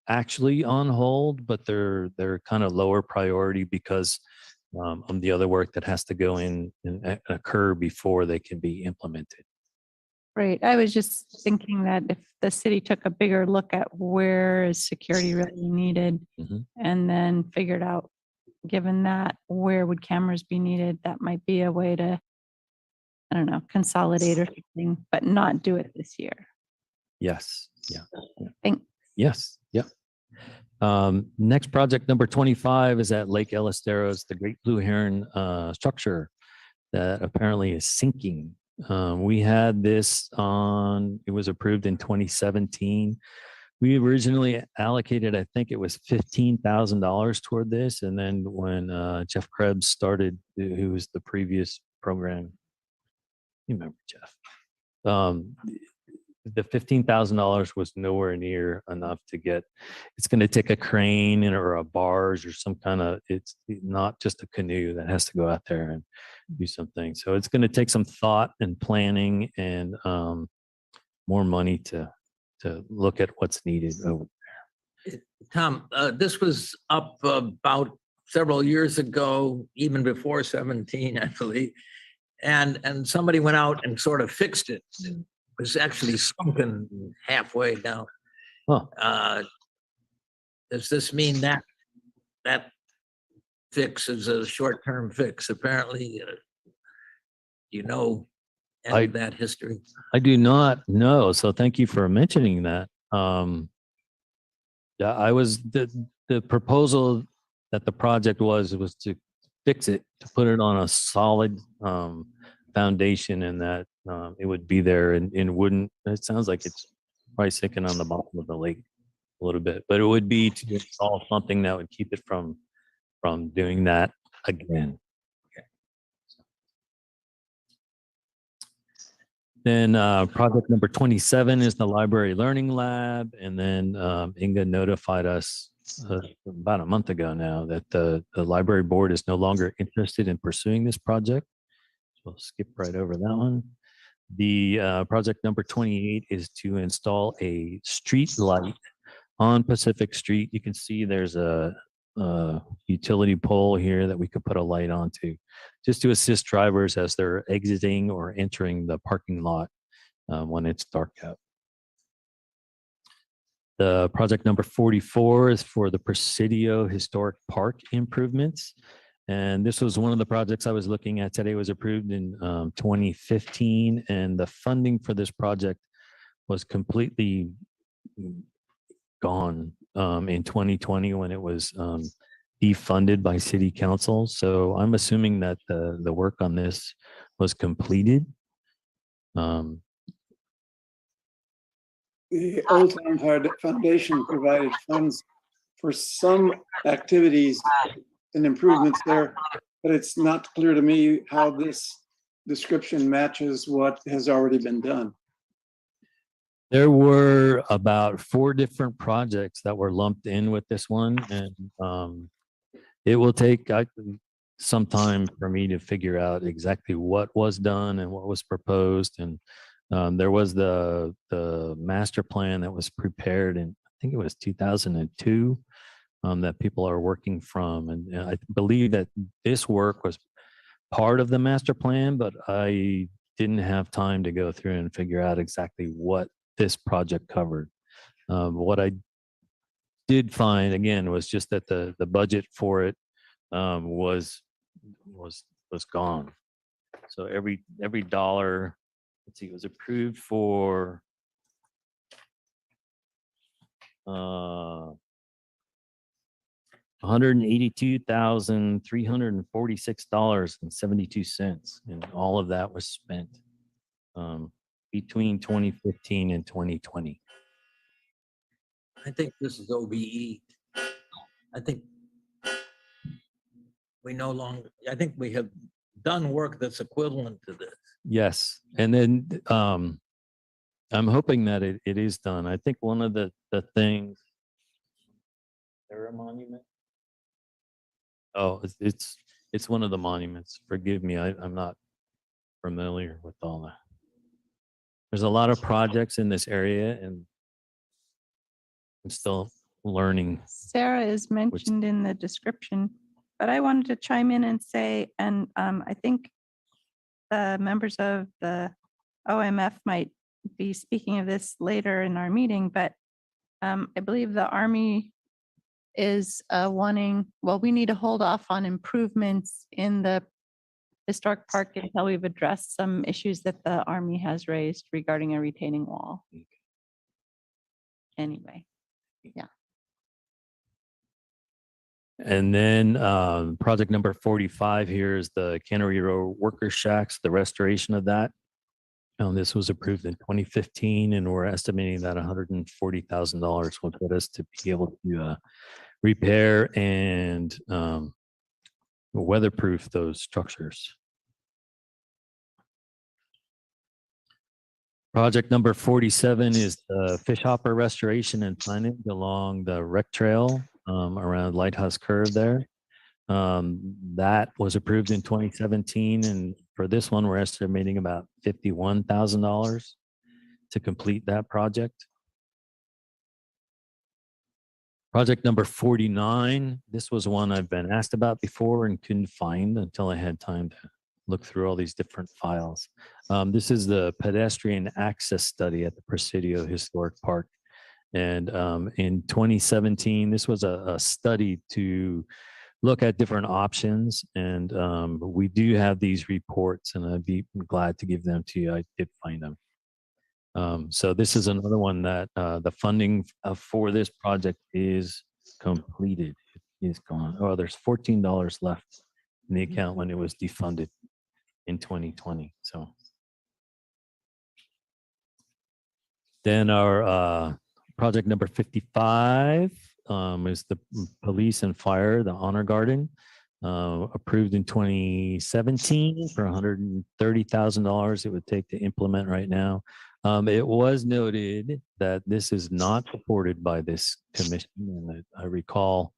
actually on hold, but they're kind of lower priority because of the other work that has to go in and occur before they can be implemented. Right. I was just thinking that if the city took a bigger look at where is security really needed, Mhm. and then figured out, given that, where would cameras be needed, that might be a way to, I don't know, consolidate or something, but not do it this year. Yes. Yeah. Thanks. Yes. Yeah. Next project number 25 is at Lake El Estero. It's the Great Blue Heron structure that apparently is sinking. We had this it was approved in 2017. We originally allocated, I think it was $15,000 toward this. And then when Jeff Krebs started, who was the previous program, you remember Jeff, the $15,000 was nowhere near enough to get. It's going to take a crane or a barge or some kind of, it's not just a canoe that has to go out there and do something. So it's going to take some thought and planning and more money to look at what's needed over there. Tom, this was up about several years ago, even before 17, I believe. And somebody went out and sort of fixed it. It was actually sunken halfway down. Huh. Does this mean that fix is a short-term fix? Apparently, any of that history? I do not know. So thank you for mentioning that. Yeah, I was the proposal that the project was to fix it, to put it on a solid foundation, and that it would be there and wouldn't. It sounds like it's probably sinking on the bottom of the lake a little bit, but it would be to install something that would keep it from doing that again. Then project number 27 is the library learning lab. And then Inga notified us about a month ago now that the library board is no longer interested in pursuing this project. So we'll skip right over that one. The project number 28 is to install a street light on Pacific Street. You can see there's a utility pole here that we could put a light onto, just to assist drivers as they're exiting or entering the parking lot when it's dark out. The project number 44 is for the Presidio Historic Park improvements. And this was one of the projects I was looking at today. It was approved in 2015, and the funding for this project was completely gone in 2020 when it was defunded by city council. So I'm assuming that the work on this was completed. The Old Town Foundation provided funds for some activities and improvements there, but it's not clear to me how this description matches what has already been done. There were about 4 different projects that were lumped in with this one, and it will take some time for me to figure out exactly what was done and what was proposed. And there was the master plan that was prepared in, I think it was 2002, that people are working from. And I believe that this work was part of the master plan, but I didn't have time to go through and figure out exactly what this project covered. What I did find, again, was just that the budget for it was gone. So every dollar, let's see, it was approved for $182,346.72, and all of that was spent between 2015 and 2020. I think this is OBE. I think I think we have done work that's equivalent to this. Yes, and then I'm hoping that it is done. I think one of the things. There a monument? Oh, it's one of the monuments. Forgive me, I'm not familiar with all that. There's a lot of projects in this area, and I'm still learning. Sarah is mentioned in the description, but I wanted to chime in and say, and I think the members of the OMF might be speaking of this later in our meeting, but I believe the Army is wanting, well, we need to hold off on improvements in the historic park until we've addressed some issues that the Army has raised regarding a retaining wall. Anyway, yeah. And then project number 45 here is the Cannery Row Worker Shacks, the restoration of that. This was approved in 2015, and we're estimating that $140,000 will get us to be able to repair and weatherproof those structures. Project number 47 is the fish hopper restoration and signage along the rec trail around Lighthouse Curve there. That was approved in 2017, and for this one, we're estimating about $51,000 to complete that project. Project number 49, this was one I've been asked about before and couldn't find until I had time to look through all these different files. This is the pedestrian access study at the Presidio Historic Park. And in 2017, this was a study to look at different options. And we do have these reports, and I'd be glad to give them to you. I did find them. So this is another one that the funding for this project is completed. It is gone. Oh, there's $14 left in the account when it was defunded in 2020. So then our project number 55 is the police and fire, the honor garden, approved in 2017 for $130,000 it would take to implement right now. It was noted that this is not supported by this commission. And I recall,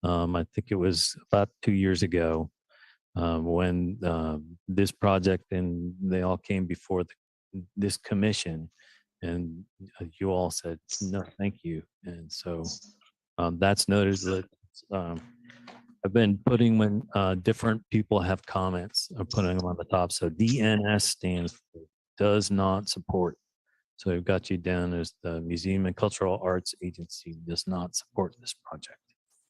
I think it was about 2 years ago when this project and they all came before this commission, and you all said, no, thank you. And so that's noted. That I've been putting when different people have comments, I'm putting them on the top. So DNS stands for does not support. So we've got you down as the Museum and Cultural Arts Agency does not support this project.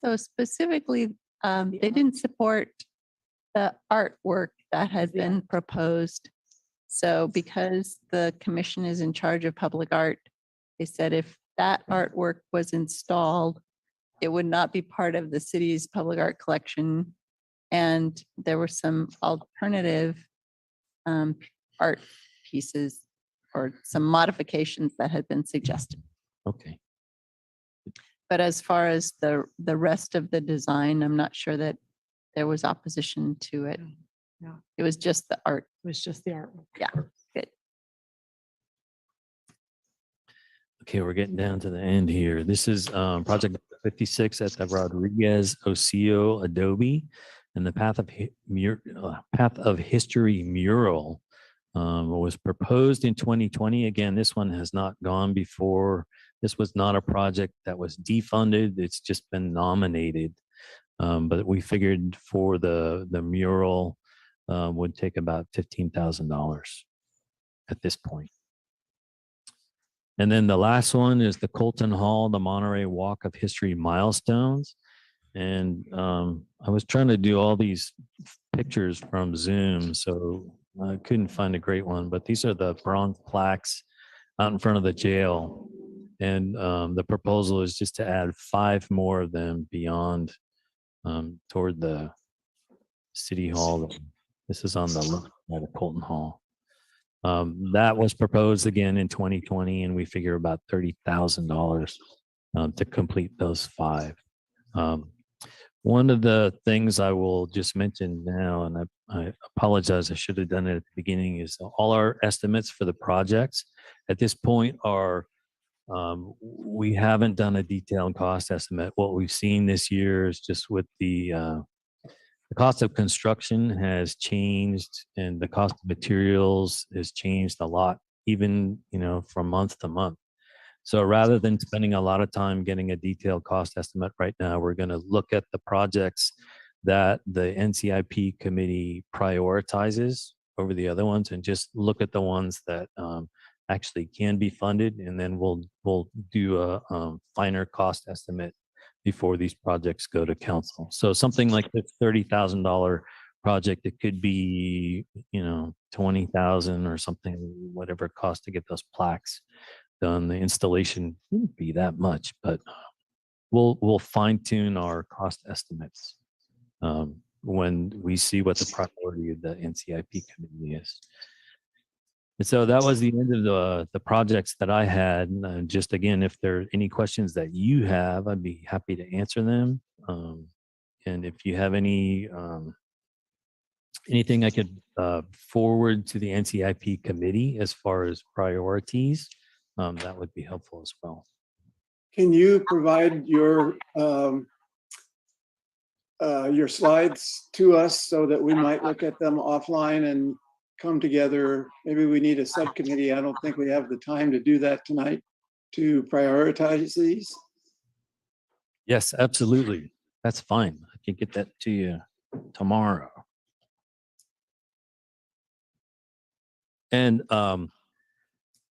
So specifically, they didn't support the artwork that had been proposed. So because the commission is in charge of public art, they said if that artwork was installed, it would not be part of the city's public art collection. And there were some alternative art pieces or some modifications that had been suggested. Okay. But as far as the rest of the design, I'm not sure that there was opposition to it. No. It was just the art. It was just the artwork. Yeah, good. Okay, we're getting down to the end here. This is project 56 at the Rodriguez Osceola Adobe, and the Path of History mural was proposed in 2020. Again, this one has not gone before. This was not a project that was defunded. It's just been nominated. But we figured for the mural would take about $15,000 at this point. And then the last one is the Colton Hall, the Monterey Walk of History Milestones. And I was trying to do all these pictures from Zoom, so I couldn't find a great one, but these are the bronze plaques out in front of the jail. And the proposal is just to add 5 more of them beyond toward the city hall. This is on the left side of Colton Hall. That was proposed again in 2020, and we figure about $30,000 to complete those 5. One of the things I will just mention now, and I apologize, I should have done it at the beginning, is all our estimates for the projects at this point are, we haven't done a detailed cost estimate. What we've seen this year is just with the cost of construction has changed, and the cost of materials has changed a lot, even, from month to month. So rather than spending a lot of time getting a detailed cost estimate right now, we're going to look at the projects that the NCIP committee prioritizes over the other ones and just look at the ones that actually can be funded. And then we'll do a finer cost estimate before these projects go to council. So something like this $30,000 project, it could be, $20,000 or something, whatever it costs to get those plaques done. The installation wouldn't be that much, but we'll fine tune our cost estimates when we see what the priority of the NCIP committee is. And so that was the end of the projects that I had. And just again, if there are any questions that you have, I'd be happy to answer them. And if you have anything I could forward to the NCIP committee as far as priorities, that would be helpful as well. Can you provide your slides to us so that we might look at them offline and come together? Maybe we need a subcommittee. I don't think we have the time to do that tonight to prioritize these. Yes, absolutely. That's fine. I can get that to you tomorrow. And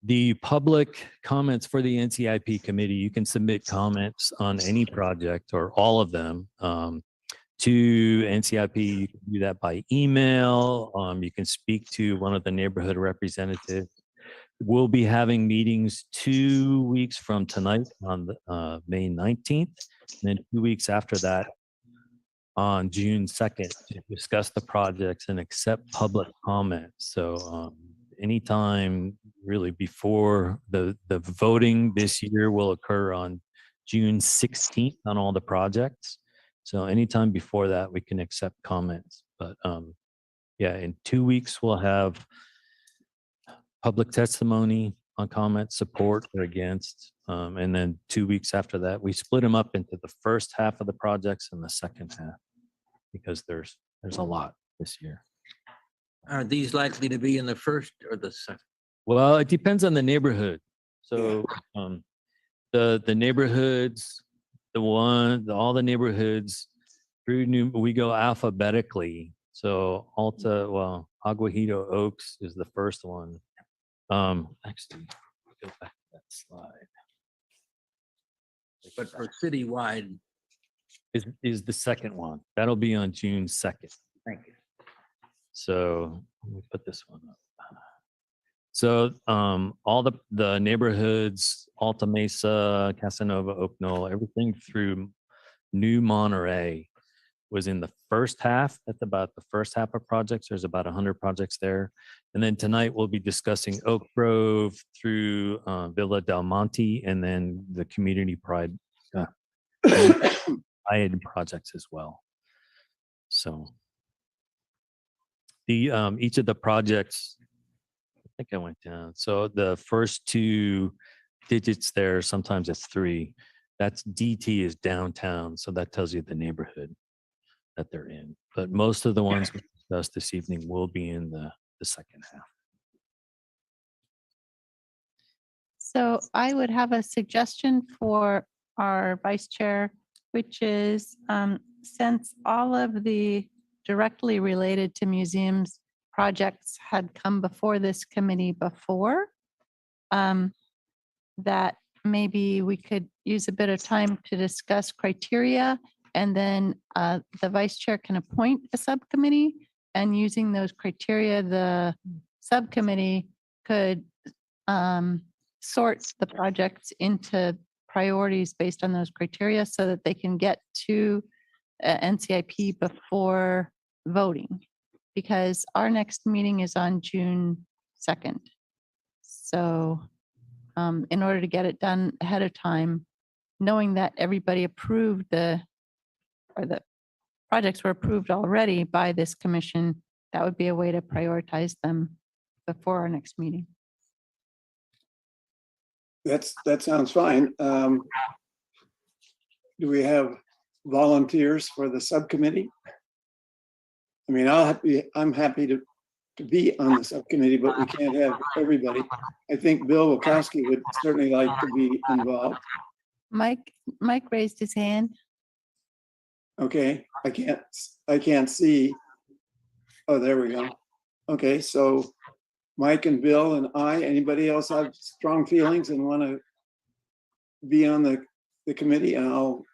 the public comments for the NCIP committee, you can submit comments on any project or all of them to Ncip. You can do that by email. You can speak to one of the neighborhood representatives. We'll be having meetings 2 weeks from tonight on May 19th, and then 2 weeks after that on June 2nd to discuss the projects and accept public comments. So anytime really before the voting this year will occur on June 16th on all the projects. So anytime before that, we can accept comments. But yeah, in 2 weeks, we'll have public testimony on comments, support or against. And then 2 weeks after that, we split them up into the first half of the projects and the second half because there's a lot this year. Are these likely to be in the first or the second? Well, it depends on the neighborhood. So the neighborhoods, all the neighborhoods through we go alphabetically. So Aguajito Oaks is the first one. Actually, go back to that slide. But for citywide, Is the second one. That'll be on June 2nd. thank you. So let me put this one up. So all the neighborhoods, Alta Mesa, Casanova, Oak Knoll, everything through New Monterey was in the first half. That's about the first half of projects. There's about 100 projects there. And then tonight we'll be discussing Oak Grove through Villa Del Monte and then the community pride projects as well. So the each of the projects, I think I went down. So the first two digits there, sometimes it's 3. That's DT is downtown. So that tells you the neighborhood that they're in. But most of the ones we discussed this evening will be in the second half. So I would have a suggestion for our vice chair, which is since all of the directly related to museums projects had come before this committee before, that maybe we could use a bit of time to discuss criteria, and then the vice chair can appoint a subcommittee, and using those criteria, the subcommittee could sort the projects into priorities based on those criteria so that they can get to NCIP before voting, because our next meeting is on June 2nd. So in order to get it done ahead of time, knowing that everybody approved the projects were approved already by this commission, that would be a way to prioritize them before our next meeting. That sounds fine. Do we have volunteers for the subcommittee? I mean, I'm happy to be on the subcommittee, but we can't have everybody. I think Bill Wachowski would certainly like to be involved. Mike raised his hand. Okay, I can't see. Oh, there we go. Okay, so Mike and Bill and anybody else have strong feelings and want to be on the committee, and I'll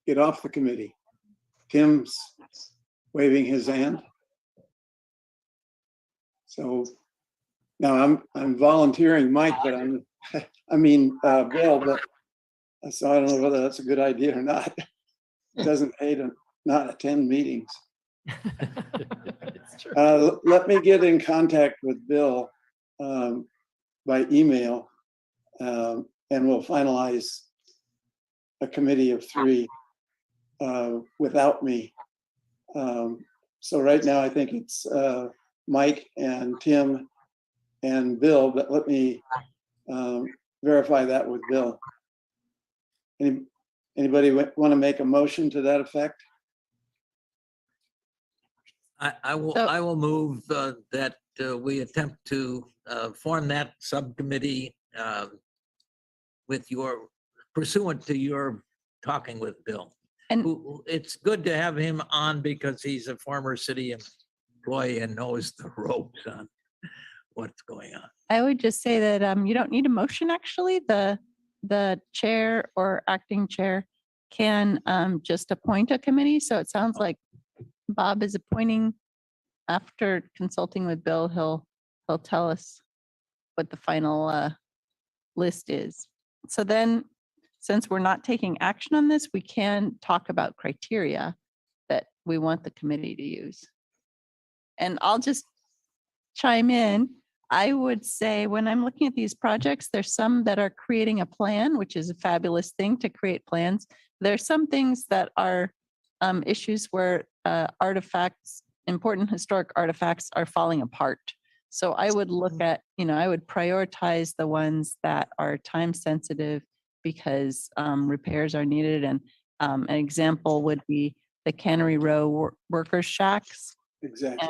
get off the committee. Tim's waving his hand. So now I'm volunteering Mike, but Bill, but so I don't know whether that's a good idea or not. It doesn't pay to not attend meetings. Let me get in contact with Bill by email, and we'll finalize a committee of 3 without me. So right now I think it's Mike and Tim and Bill, but let me verify that with Bill. Anybody want to make a motion to that effect? I will move that we attempt to form that subcommittee with pursuant to your talking with Bill. And It's good to have him on because he's a former city employee and knows the ropes on what's going on. I would just say that you don't need a motion, actually. The chair or acting chair can just appoint a committee. So it sounds like Bob is appointing, after consulting with Bill, he'll tell us what the final list is. So then, since we're not taking action on this, we can talk about criteria that we want the committee to use. And I'll just chime in. I would say when I'm looking at these projects, there's some that are creating a plan, which is a fabulous thing to create plans. There's some things that are issues where artifacts, important historic artifacts are falling apart. So I would look at, I would prioritize the ones that are time sensitive because repairs are needed. And an example would be the Cannery Row workers shacks. Exactly.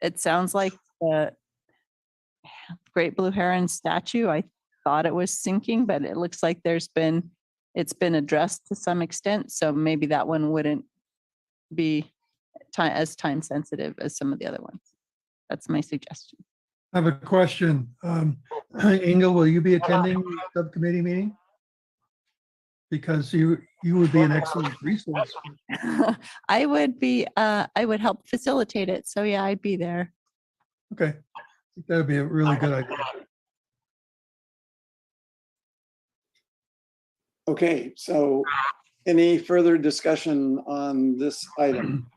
It sounds like the Great Blue Heron statue. I thought it was sinking, but it looks like it's been addressed to some extent. So maybe that one wouldn't be as time sensitive as some of the other ones. That's my suggestion. I have a question. Inga, will you be attending the subcommittee meeting? Because you would be an excellent resource. I would help facilitate it. So yeah, I'd be there. Okay, I think that would be a really good idea. Okay, so any further discussion on this item?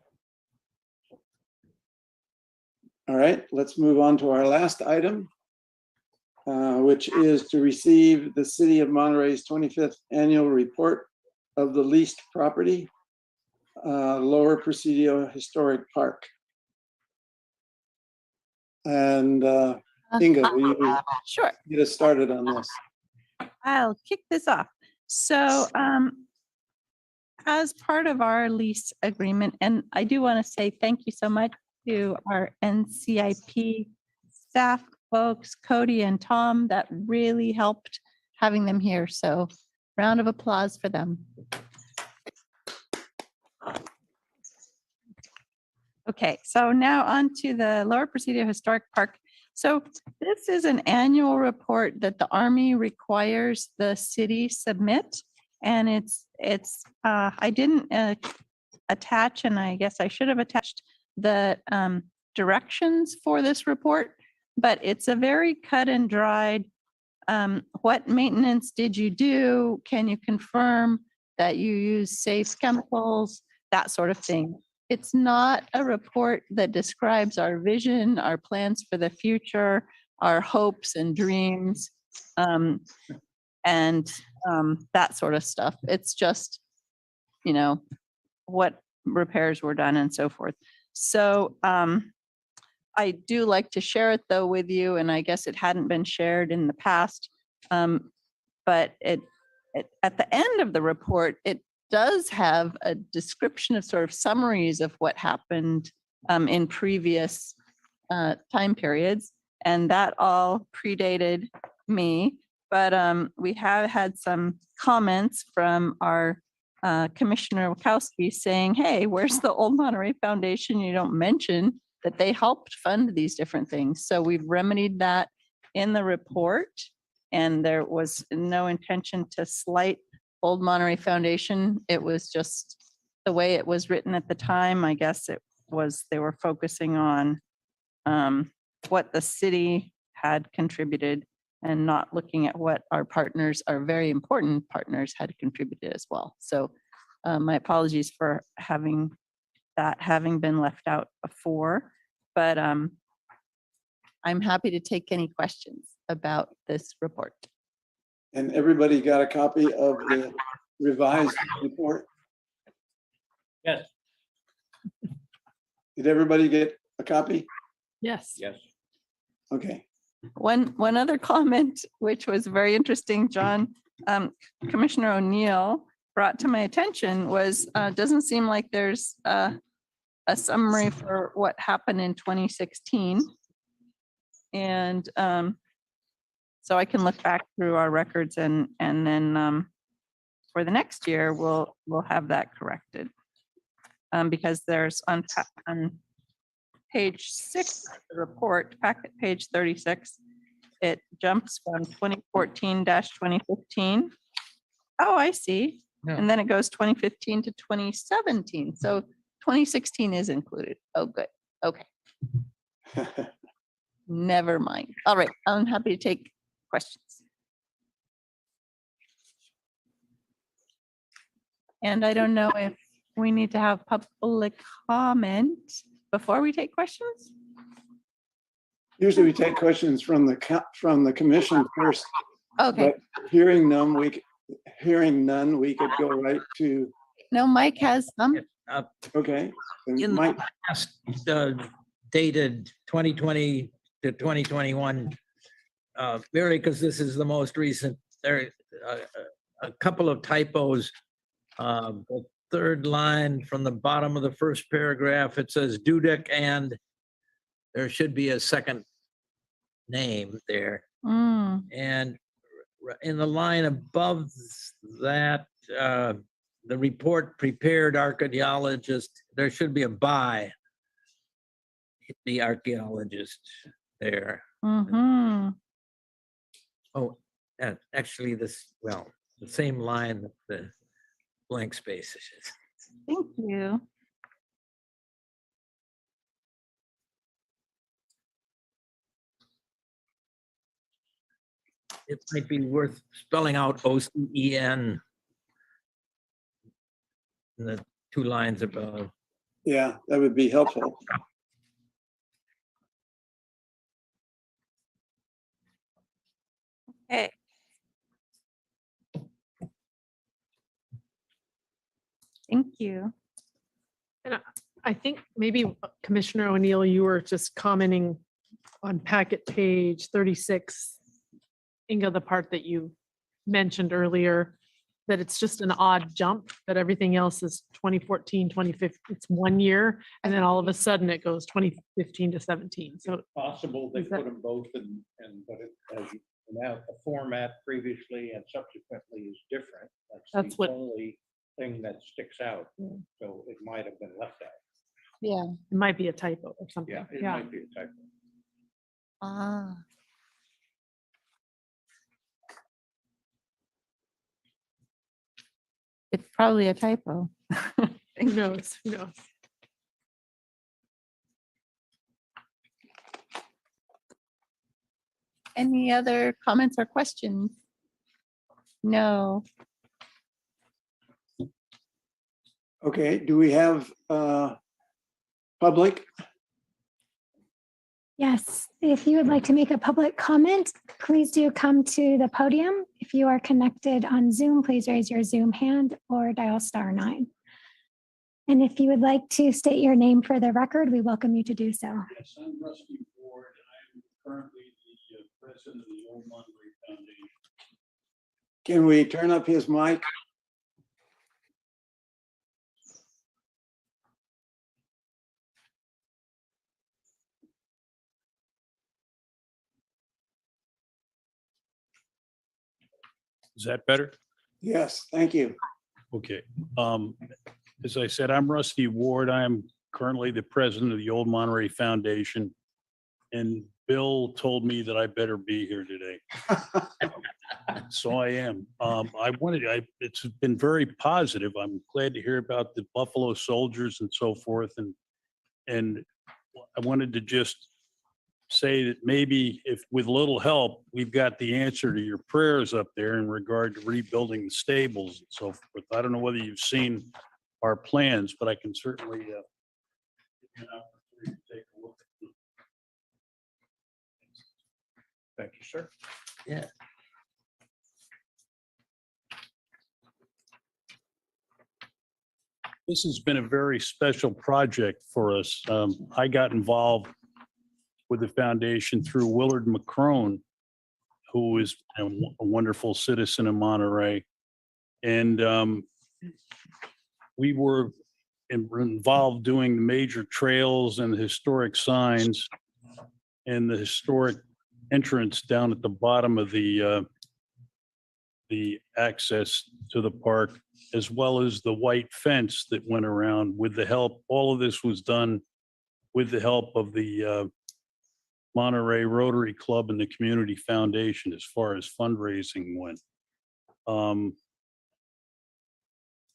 All right, let's move on to our last item, which is to receive the City of Monterey's 25th annual report of the leased property, Lower Presidio Historic Park. And Inga, will you Sure. get us started on this? I'll kick this off. So as part of our lease agreement, and I do want to say thank you so much to our Ncip staff folks, Cody and Tom, that really helped having them here. So round of applause for them. Okay, so now on to the Lower Presidio Historic Park. So this is an annual report that the Army requires the city submit. And I didn't attach, and I guess I should have attached the directions for this report, but it's a very cut and dried, what maintenance did you do? Can you confirm that you use safe chemicals? That sort of thing. It's not a report that describes our vision, our plans for the future, our hopes and dreams, and that sort of stuff. It's just, what repairs were done and so forth. So I do like to share it though with you, and I guess it hadn't been shared in the past. But at the end of the report, it does have a description of sort of summaries of what happened in previous time periods, and that all predated me. But we have had some comments from our Commissioner Wachowski saying, hey, where's the Old Monterey Foundation? You don't mention that they helped fund these different things. So we've remedied that in the report, and there was no intention to slight Old Monterey Foundation. It was just the way it was written at the time. I guess they were focusing on what the city had contributed and not looking at what our partners, our very important partners, had contributed as well. So my apologies for having been left out before, but I'm happy to take any questions about this report. And everybody got a copy of the revised report? Yes. Did everybody get a copy? Yes. Yes. Okay. One other comment, which was very interesting, John, Commissioner O'Neill brought to my attention was, doesn't seem like there's a summary for what happened in 2016. And so I can look back through our records and then for the next year, we'll have that corrected. Because there's on page 6 of the report, packet page 36, it jumps from 2014-2015. Oh, I see. Yeah. And then it goes 2015 to 2017. So 2016 is included. Oh, good. Okay, never mind. All right, I'm happy to take questions. And I don't know if we need to have public comment before we take questions. Usually we take questions from the commission first, Okay, but hearing none, we could go right to, no, Mike has some. okay. then In the Mike, past, dated 2020 to 2021, merely because this is the most recent, there are a couple of typos. The third line from the bottom of the first paragraph, it says Dudek, and there should be a second name there. Mm, And in the line above that, the report prepared archaeologist, there should be a by the archaeologist there. mhm. Oh, actually this, well, the same line, with the blank spaces. Thank you. It might be worth spelling out OCEN in the 2 lines above. yeah, that would be helpful. Okay. Thank you. I think maybe Commissioner O'Neill, you were just commenting on packet page 36, Inga, the part that you mentioned earlier, that it's just an odd jump, that everything else is 2014, 2015, it's 1 year, and then all of a sudden it goes 2015 to 17. So Possible they Is that- put them both in, but it, as you, now the format previously and subsequently is different. That's the what- only thing that sticks out. So it might have been left out. Yeah. it might be a typo or something. Yeah, it Yeah. might be a typo. Ah. It's probably a typo. Who knows? Who knows? Any other comments or questions? No. Okay, do we have public? Yes, if you would like to make a public comment, please do come to the podium. If you are connected on Zoom, please raise your Zoom hand or dial *9. And if you would like to state your name for the record, we welcome you to do so. Yes, I'm Rusty Ford, and I'm currently the president of the Old Monterey Foundation. Can we turn up his mic? Is that better? Yes, thank you. Okay. As I said, I'm Rusty Ward. I'm currently the president of the Old Monterey Foundation. And Bill told me that I better be here today. So I am. It's been very positive. I'm glad to hear about the Buffalo Soldiers and so forth. And I wanted to just say that maybe if with little help, we've got the answer to your prayers up there in regard to rebuilding the stables and so forth. I don't know whether you've seen our plans, but I can certainly give you an opportunity to take a look at them. Thank you, sir. Yeah. This has been a very special project for us. I got involved with the foundation through Willard McCrone, who is a wonderful citizen of Monterey. And we were involved doing the major trails and the historic signs and the historic entrance down at the bottom of the access to the park, as well as the white fence that went around with the help. All of this was done with the help of the Monterey Rotary Club and the Community Foundation as far as fundraising went.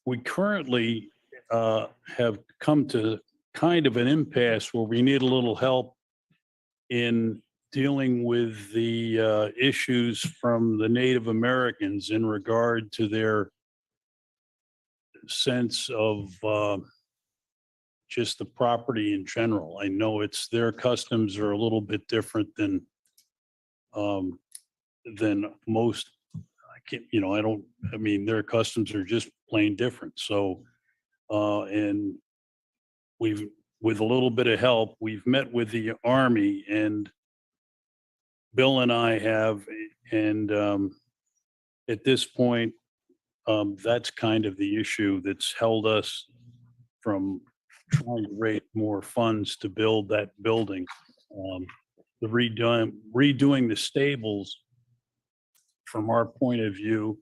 We currently have come to kind of an impasse where we need a little help in dealing with the issues from the Native Americans in regard to their sense of just the property in general. I know their customs are a little bit different than most. I mean, their customs are just plain different. So, and with a little bit of help, we've met with the Army, and Bill and I have, and at this point, that's kind of the issue that's held us from trying to raise more funds to build that building. The redoing the stables, from our point of view,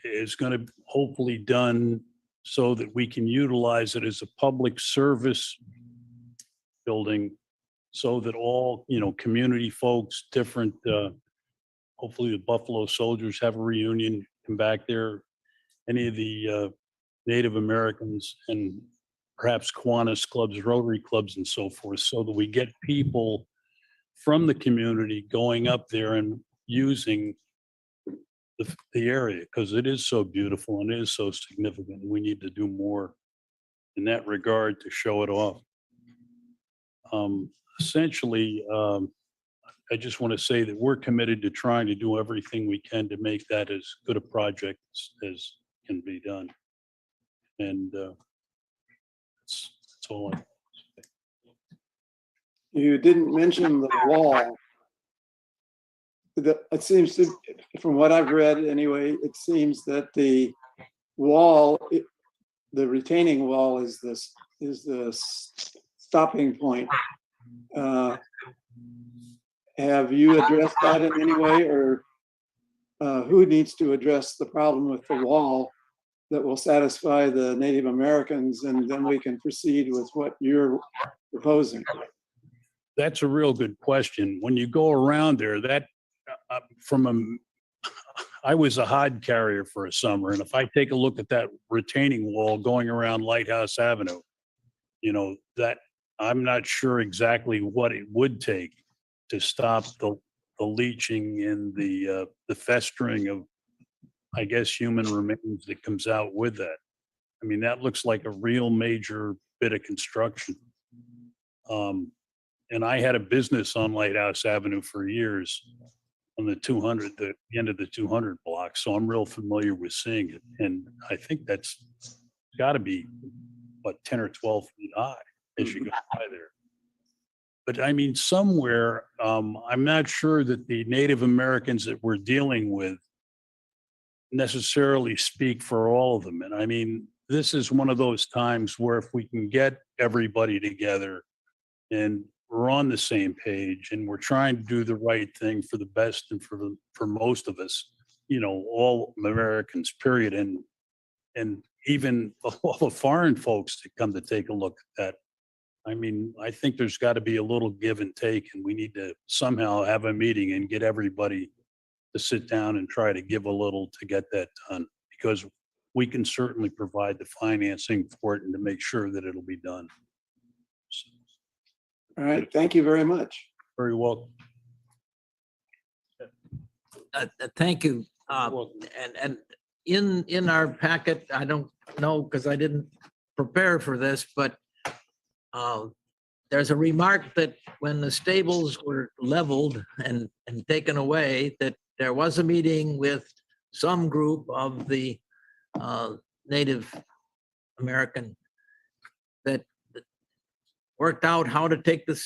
is going to hopefully done so that we can utilize it as a public service building, so that all, community folks, different, hopefully the Buffalo Soldiers have a reunion, come back there, any of the Native Americans, and perhaps Kiwanis clubs, Rotary clubs, and so forth, so that we get people from the community going up there and using the area, because it is so beautiful and it is so significant. We need to do more in that regard to show it off. Essentially, I just want to say that we're committed to trying to do everything we can to make that as good a project as can be done. And that's all. You didn't mention the wall. It seems to, from what I've read anyway, it seems that the wall, the retaining wall is the stopping point. Have you addressed that in any way, or who needs to address the problem with the wall that will satisfy the Native Americans, and then we can proceed with what you're proposing? That's a real good question. When you go around there, I was a hod carrier for a summer, and if I take a look at that retaining wall going around Lighthouse Avenue, that I'm not sure exactly what it would take to stop the leaching and the festering of, I guess, human remains that comes out with that. I mean, that looks like a real major bit of construction. And I had a business on Lighthouse Avenue for years on the end of the 200 block. So I'm real familiar with seeing it. And I think that's got to be, 10 or 12 feet high as you go by there. But I mean, somewhere, I'm not sure that the Native Americans that we're dealing with necessarily speak for all of them. And I mean, this is one of those times where if we can get everybody together and we're on the same page and we're trying to do the right thing for the best and for most of us, all Americans, period. And even all the foreign folks that come to take a look at that. I mean, I think there's got to be a little give and take, and we need to somehow have a meeting and get everybody to sit down and try to give a little to get that done, because we can certainly provide the financing for it and to make sure that it'll be done. All right, thank you very much. Very welcome. Thank you. And in our packet, I don't know, because I didn't prepare for this, but there's a remark that when the stables were leveled and taken away, that there was a meeting with some group of the Native American that worked out how to take the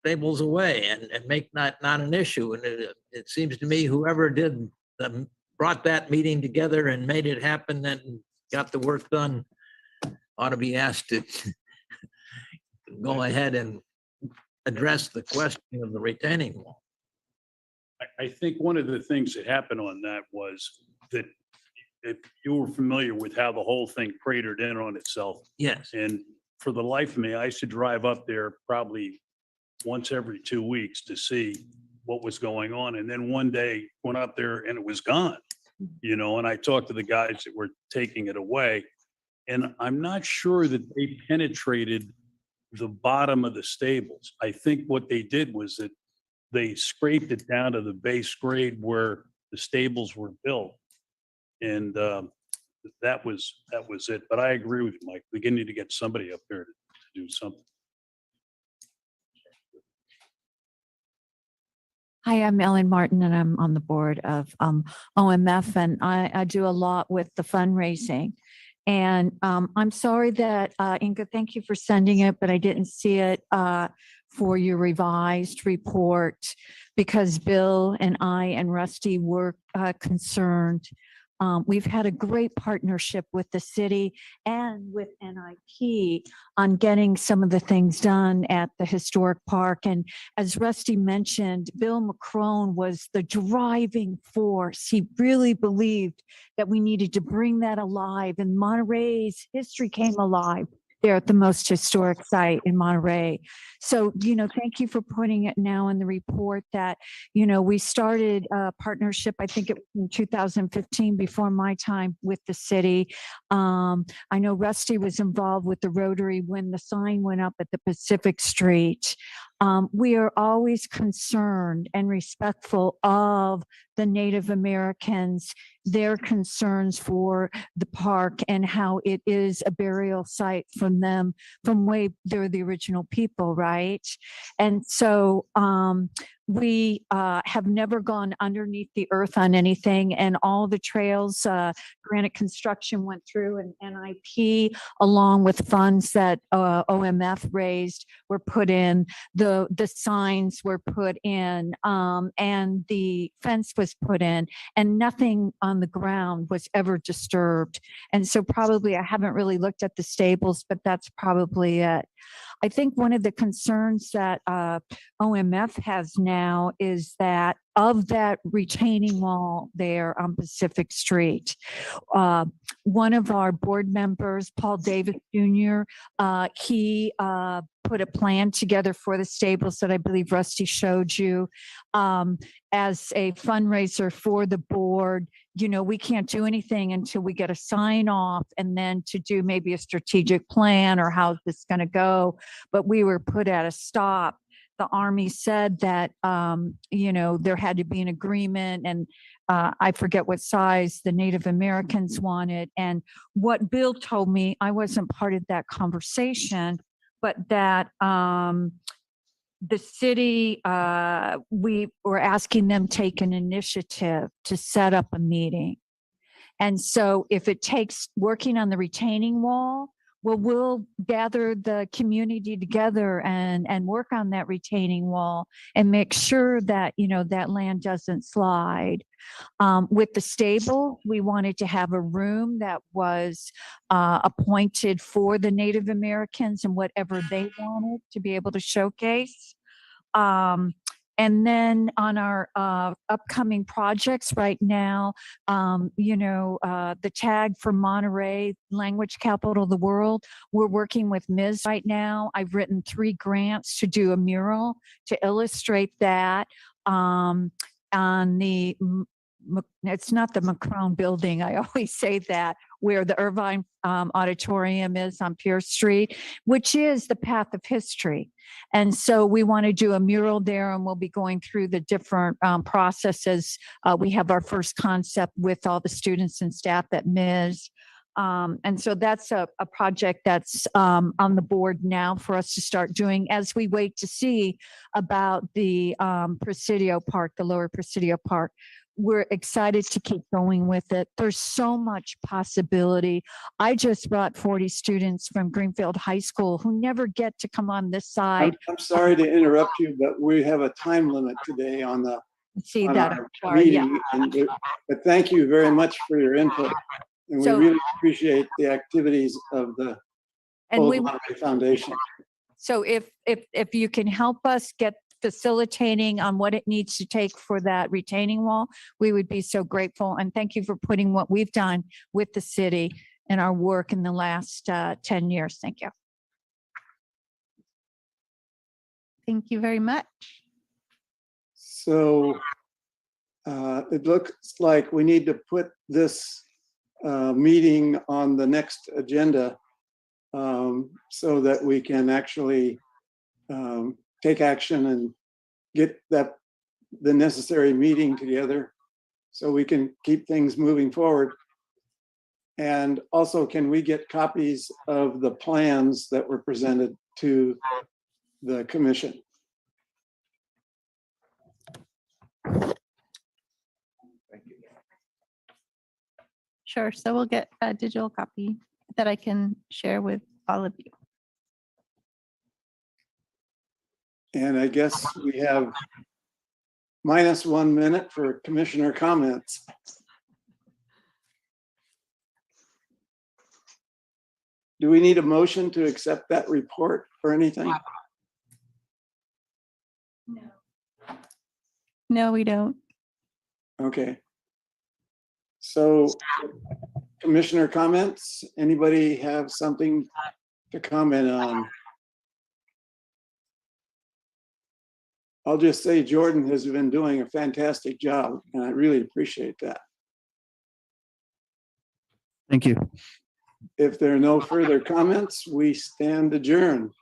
stables away and make not an issue. And it seems to me whoever brought that meeting together and made it happen and got the work done ought to be asked to go ahead and address the question of the retaining wall. I think one of the things that happened on that was that if you were familiar with how the whole thing cratered in on itself. Yes. And for the life of me, I used to drive up there probably once every 2 weeks to see what was going on. And then one day went up there and it was gone, and I talked to the guys that were taking it away. And I'm not sure that they penetrated the bottom of the stables. I think what they did was that they scraped it down to the base grade where the stables were built. And that was it. But I agree with you, Mike. We need to get somebody up there to do something. Hi, I'm Ellen Martin and I'm on the board of OMF, and I do a lot with the fundraising. And I'm sorry that, Inga, thank you for sending it, but I didn't see it for your revised report because Bill and I and Rusty were concerned. We've had a great partnership with the city and with Ncip on getting some of the things done at the historic park. And as Rusty mentioned, Bill McCrone was the driving force. He really believed that we needed to bring that alive, and Monterey's history came alive there at the most historic site in Monterey. So, thank you for putting it now in the report that, we started a partnership, I think it was in 2015 before my time with the city. I know Rusty was involved with the Rotary when the sign went up at the Pacific Street. We are always concerned and respectful of the Native Americans, their concerns for the park and how it is a burial site from them, they're the original people, right? And so we have never gone underneath the earth on anything, and all the trails, Granite Construction went through, and Ncip, along with funds that OMF raised, were put in. The signs were put in, and the fence was put in, and nothing on the ground was ever disturbed. And so probably, I haven't really looked at the stables, but that's probably it. I think one of the concerns that OMF has now is that of that retaining wall there on Pacific Street, one of our board members, Paul Davis Jr., he put a plan together for the stables that I believe Rusty showed you as a fundraiser for the board. We can't do anything until we get a sign off, and then to do maybe a strategic plan or how's this going to go. But we were put at a stop. The Army said that, there had to be an agreement, and I forget what size the Native Americans wanted. And what Bill told me, I wasn't part of that conversation, but that the city, we were asking them to take an initiative to set up a meeting. And so if it takes working on the retaining wall, well, we'll gather the community together and work on that retaining wall and make sure that, that land doesn't slide. With the stable, we wanted to have a room that was appointed for the Native Americans and whatever they wanted to be able to showcase. And then on our upcoming projects right now, the tag for Monterey, language capital of the world, we're working with Ms. right now. I've written 3 grants to do a mural to illustrate that on the, it's not the Macron building, I always say that, where the Irvine Auditorium is on Pierce Street, which is the path of history. And so we want to do a mural there, and we'll be going through the different processes. We have our first concept with all the students and staff at Ms. And so that's a project that's on the board now for us to start doing as we wait to see about the Presidio Park, the lower Presidio Park. We're excited to keep going with it. There's so much possibility. I just brought 40 students from Greenfield High School who never get to come on this side. I'm sorry to interrupt you, but we have a time limit today on the See on that? our Sorry, yeah. meeting. But thank you very much for your input. And we So- really appreciate the activities of the And Old we, Monterey Foundation. so if you can help us get facilitating on what it needs to take for that retaining wall, we would be so grateful. And thank you for putting what we've done with the city and our work in the last 10 years. Thank you. Thank you very much. So it looks like we need to put this meeting on the next agenda so that we can actually take action and get the necessary meeting together so we can keep things moving forward. And also, can we get copies of the plans that were presented to the commission? Sure. So we'll get a digital copy that I can share with all of you. And I guess we have -1 minute for commissioner comments. Do we need a motion to accept that report or anything? No, we don't. Okay. So commissioner comments, anybody have something to comment on? I'll just say Jordan has been doing a fantastic job, and I really appreciate that. Thank you. If there are no further comments, we stand adjourned.